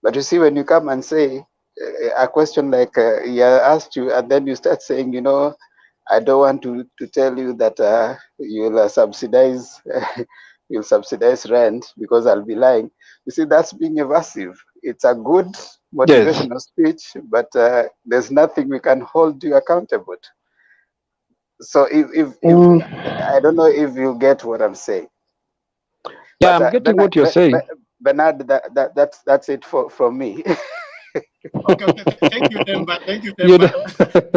But you see, when you come and say a question like he asked you, and then you start saying, I don't want to tell you that you'll subsidize you'll subsidize rent because I'll be lying. You see, that's being evasive. It's a good Yes. motivational speech, but there's nothing we can hold you accountable to. So if Mm. I don't know if you get what I'm saying, Yeah, but I'm getting what you're saying. Bernard, that's it from me. Okay, okay. Thank you, Temba. Thank you, You Temba. know,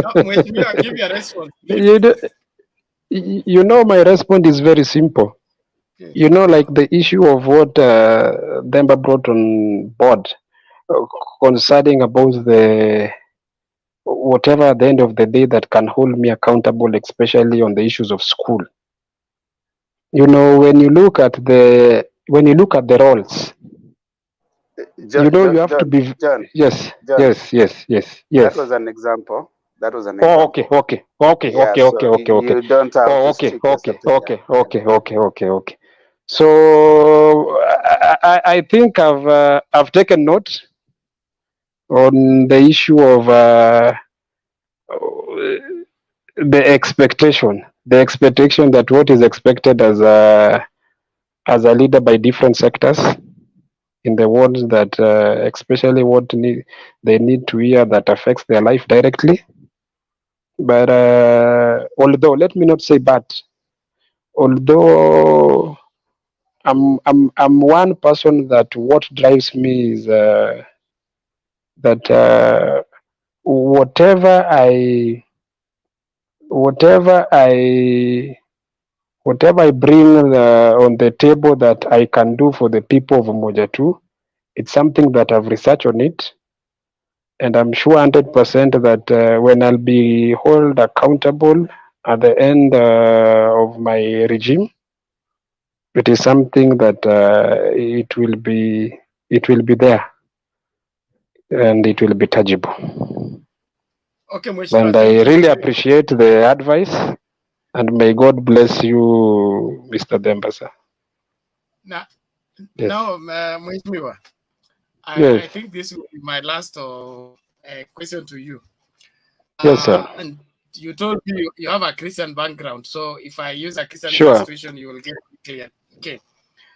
Now, Mheshimiwa, give your response, please. you know, my response is very simple. Okay. Like the issue of what Demba brought on board uh, concerning about the whatever at the end of the day that can hold me accountable, especially on the issues of school. When you look at the roles, you have to be John, yes, John, yes, yes, yes, that yes. was an example. That was an Oh, okay, example. okay, okay, Yeah, okay, okay, so okay, okay. you don't have Oh, to okay, stick yourself okay, to okay, yeah. okay, okay, okay, okay. So I think I've taken note on the issue of the expectation that what is expected as a leader by different sectors in the words that especially what they need to hear that affects their life directly. But although let me not say but, although I'm one person that what drives me is that whatever I bring on the table that I can do for the people of Umoja2, it's something that I've researched on it, and I'm sure 100% that when I'll be held accountable at the end of my regime, it is something that it will be there and it will be tangible. Okay, Mheshimiwa, And thank I you really very much. appreciate the advice, and may God bless you, Mr. Dembasa. Now, Yes. Mheshimiwa, Yes. I think this will be my last question to you. Yes, sir. And you told me you have a Christian background, so if I use a Christian Sure. illustration, you will get it clear. Okay.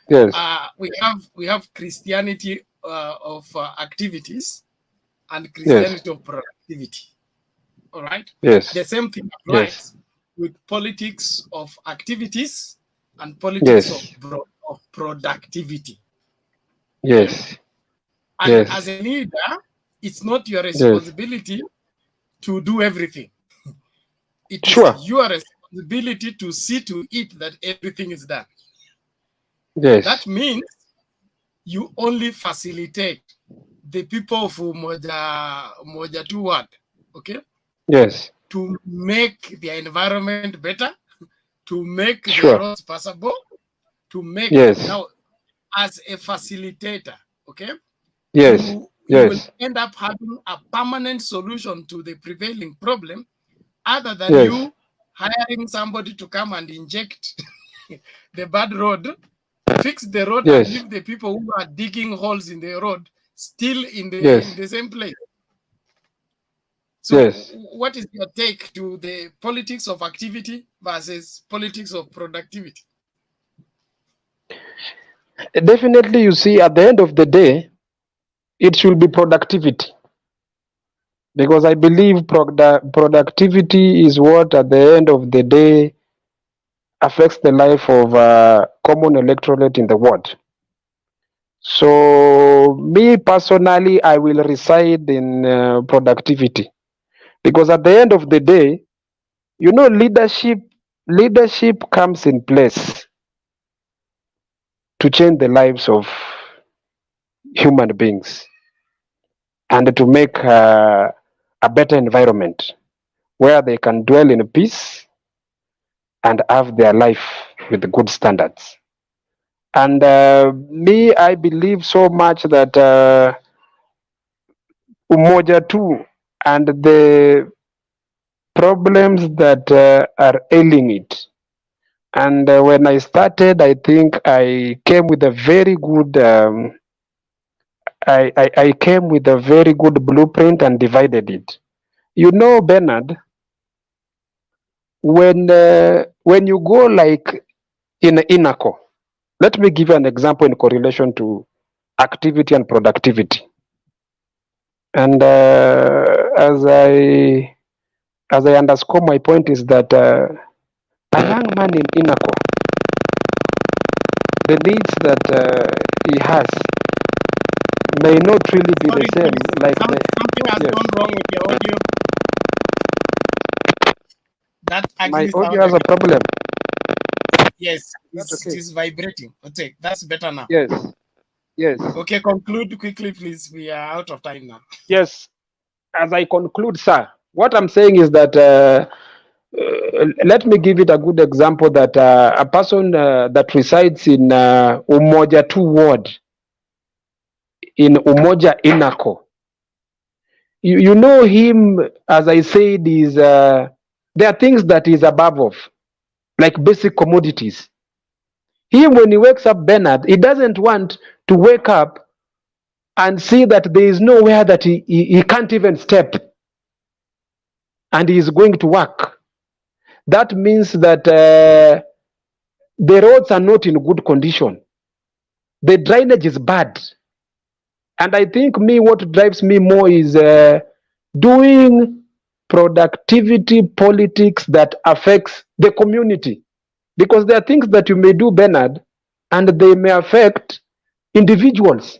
Yes. We have Christianity of activities and Yes. Christianity of productivity. All right. Yes. The same thing applies Yes. with politics of activities and politics Yes. of productivity. Okay. Yes. And Yes. as a leader, it's not your Yes. responsibility to do everything. It is Sure. your responsibility to see to it that everything is done. That Yes. means you only facilitate the people of Umoja2 ward, okay, Yes. to make their environment better, to make the Sure. roads passable, to make Yes. now as a facilitator, okay, Yes. you will Yes. end up having a permanent solution to the prevailing problem, other than Yes. you hiring somebody to come and inject the bad road, fix the road, and Yes. leave the people who are digging holes in the road still in Yes. the same place. So Yes. what is your take to the politics of activity versus politics of productivity? Definitely, you see, at the end of the day, it should be productivity, because I believe productivity is what, at the end of the day, affects the life of common electorate in the world. So, me personally, I will reside in productivity, because at the end of the day, you know, leadership comes in place to change the lives of human beings and to make a better environment where they can dwell in peace and have their life with good standards. And me, I believe so much that Umoja2 and the problems that are ailing it. And when I started, I think I came with a very good. I came with a very good blueprint and divided it. You know, Bernard, when you go like in Inaco, let me give you an example in correlation to activity and productivity. And as I underscore, my point is that a young man in Inaco, the needs that he has may not really be Sorry, the same. please. Like Something has yes, gone wrong with your audio. That my actually audio has a sounded, problem. yes, That's it okay. is vibrating. Okay, that's better now. Yes, yes, Okay, conclude quickly, please. We are out of time now. yes. As I conclude, sir, what I'm saying is that let me give it a good example that a person that resides in Umoja2 ward in Umoja Inako, you know him, as I said, is there are things that is above of, like basic commodities. Him, when he wakes up, Bernard, he doesn't want to wake up and see that there is nowhere that he can't even step and he is going to work. That means that the roads are not in good condition. The drainage is bad. And I think me, what drives me more is doing productivity politics that affects the community. Because there are things that you may do, Bernard, and they may affect individuals.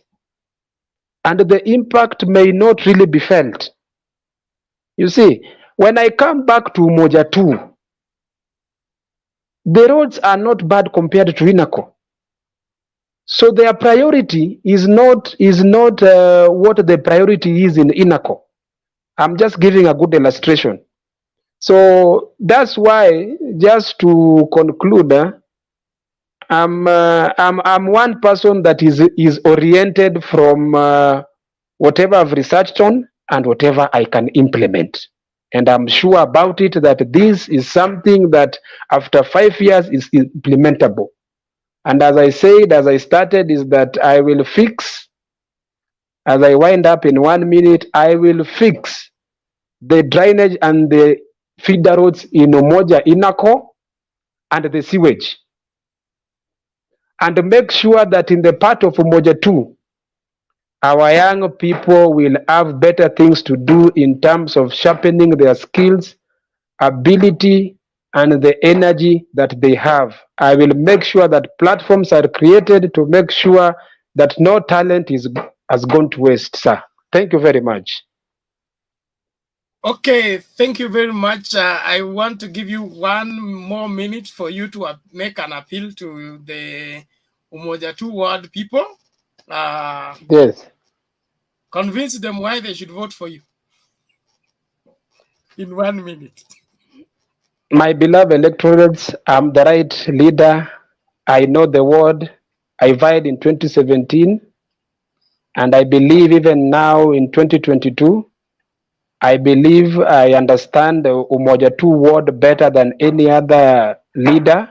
And the impact may not really be felt. You see, when I come back to Umoja2, the roads are not bad compared to Inaco. So their priority is not what the priority is in Inaco. I'm just giving a good illustration. So that's why, just to conclude, I'm one person that is oriented from whatever I've researched on and whatever I can implement. And I'm sure about it that this is something that after 5 years is implementable. And as I said, as I started, is that I will fix, as I wind up in 1 minute, I will fix the drainage and the feeder roads in Umoja Inako and the sewage. And make sure that in the part of Umoja2, our young people will have better things to do in terms of sharpening their skills, ability, and the energy that they have. I will make sure that platforms are created to make sure that no talent has gone to waste, sir. Thank you very much. Okay, thank you very much. I want to give you 1 more minute for you to make an appeal to the Umoja2 ward people. Yes. Convince them why they should vote for you in 1 minute. My beloved electorates, I'm the right leader. I know the word. I vied in 2017, and I believe even now in 2022, I believe I understand the Umoja2 word better than any other leader.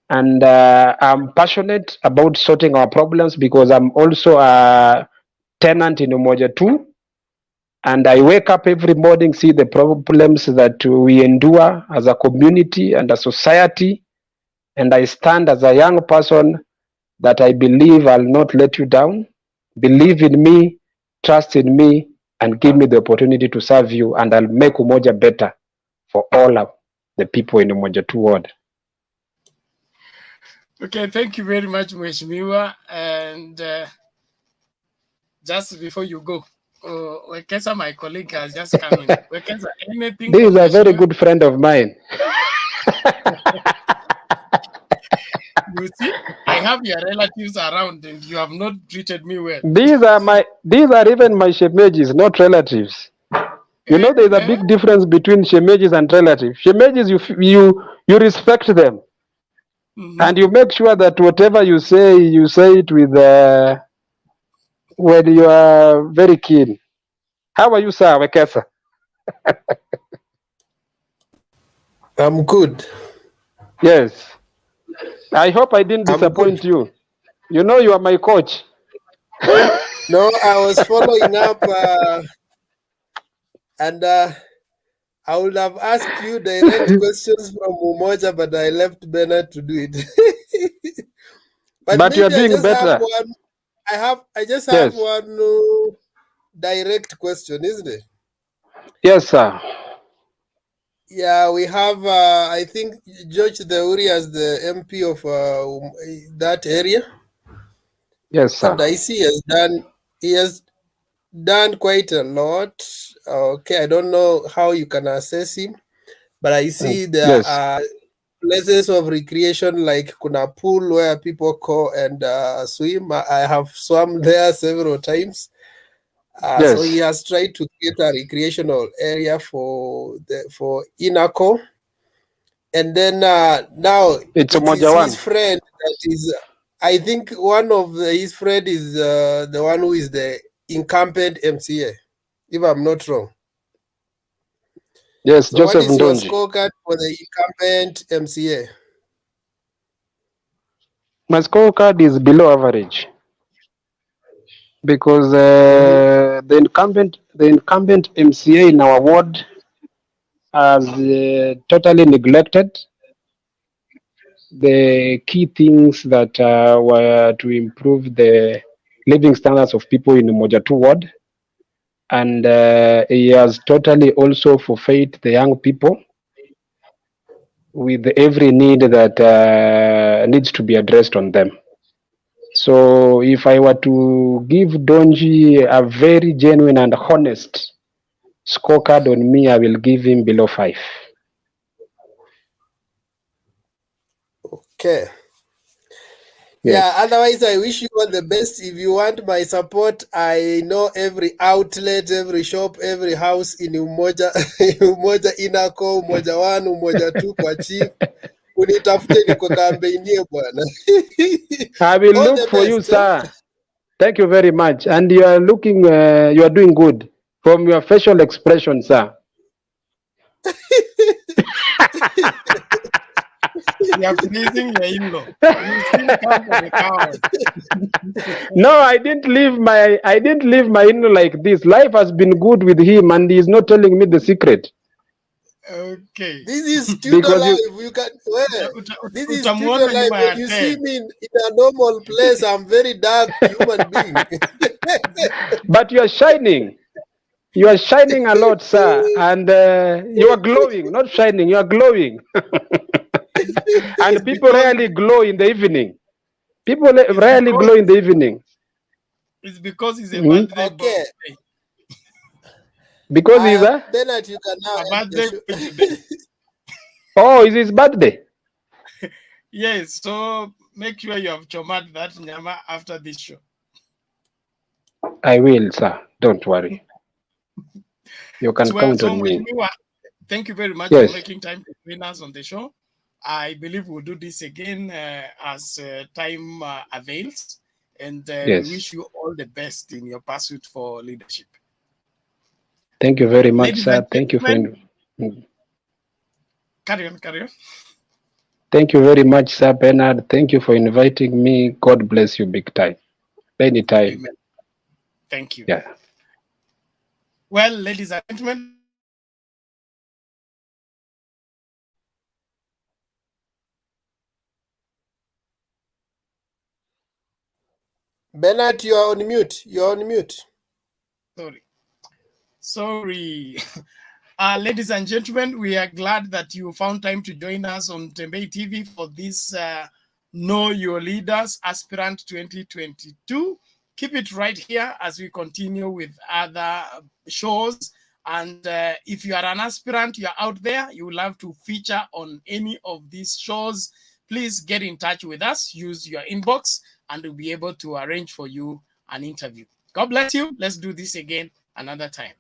And I'm passionate about sorting our problems because I'm also a tenant in Umoja2. And I wake up every morning, see the problems that we endure as a community and a society. And I stand as a young person that I believe I'll not let you down. Believe in me, trust in me, and give me the opportunity to serve you. And I'll make Umoja better for all of the people in Umoja2 ward. Okay, thank you very much, Mheshimiwa. And just before you go, Wekesa, my colleague, has just come in. Wekesa, anything? This is a very good friend of mine. You see, I have your relatives around, and you have not treated me well. These are even my shemejis, not relatives. You know, there's a big difference between shemejis and relatives. Shemejis, you respect them, and you make sure that whatever you say it with when you are very keen. How are you, sir, Wekesa? I'm good. Yes. I hope I didn't disappoint you. You know, you are my coach. No, I was following up, and I would have asked you direct questions from Umoja, but I left Bernard to do it. But you are doing better. I just have one direct question, isn't it? Yes, sir. Yeah, we have, I think, George Deuri as the MP of that area. Yes, sir. And I see he has done quite a lot. Okay, I don't know how you can assess him, but I see there are places of recreation like kuna pool where people go and swim. I have swum there several times. So he has tried to create a recreational area for Inako. And then now it's his friend that is, I think one of his friend is the one who is the incumbent MCA, if I'm not wrong. Yes, so Joseph what is your Ndonji. scorecard for the incumbent MCA? My scorecard is below average because the incumbent MCA in our ward has totally neglected the key things that were to improve the living standards of people in Umoja2 ward, and he has totally also forfeit the young people with every need that needs to be addressed on them. So if I were to give Donji a very genuine and honest scorecard on me, I will give him below 5. Okay. Yeah, otherwise I wish you all the best. If you want my support, I know every outlet, every shop, every house in Umoja, Umoja Inako, Umoja 1, Umoja 2 kwa chief. Unitafute nikukambeinie bwana. I will look for you, sir. Thank you very much. And you are looking, you are doing good from your facial expression, sir. You are pleasing your in-law. You still come for the coward. No, I didn't leave my in-law like this. Life has been good with him, and he's not telling me the secret. Okay. This is studio live. You can this is studio live. When you see me in a normal place, I'm very dark human being. But you are shining. You are shining a lot, sir. And you are glowing, not shining. You are glowing. And people rarely glow in the evening. People rarely glow in the evening. It's because it's a birthday. Okay. Because he's a Bernard, you can now. A birthday. Oh, it's his birthday. Yes, so make sure you have chomat that nyama after this show. I will, sir. Don't worry. You can count on me. Thank you very much for making time to join us on the show. I believe we'll do this again as time avails. And we wish you all the best in your pursuit for leadership. Thank you very much, sir. Thank you for... Carry on. Thank you very much, Sir Bernard. Thank you for inviting me. God bless you big time. Anytime. Amen. Thank you. Yeah. Well, ladies and gentlemen, Bernard, you are on mute. You're on mute. Sorry. Ladies and gentlemen, we are glad that you found time to join us on Tembei TV for this Know Your Leaders Aspirant 2022. Keep it right here as we continue with other shows. And if you are an aspirant, you're out there, you would love to feature on any of these shows, please get in touch with us. Use your inbox and we'll be able to arrange for you an interview. God bless you. Let's do this again another time.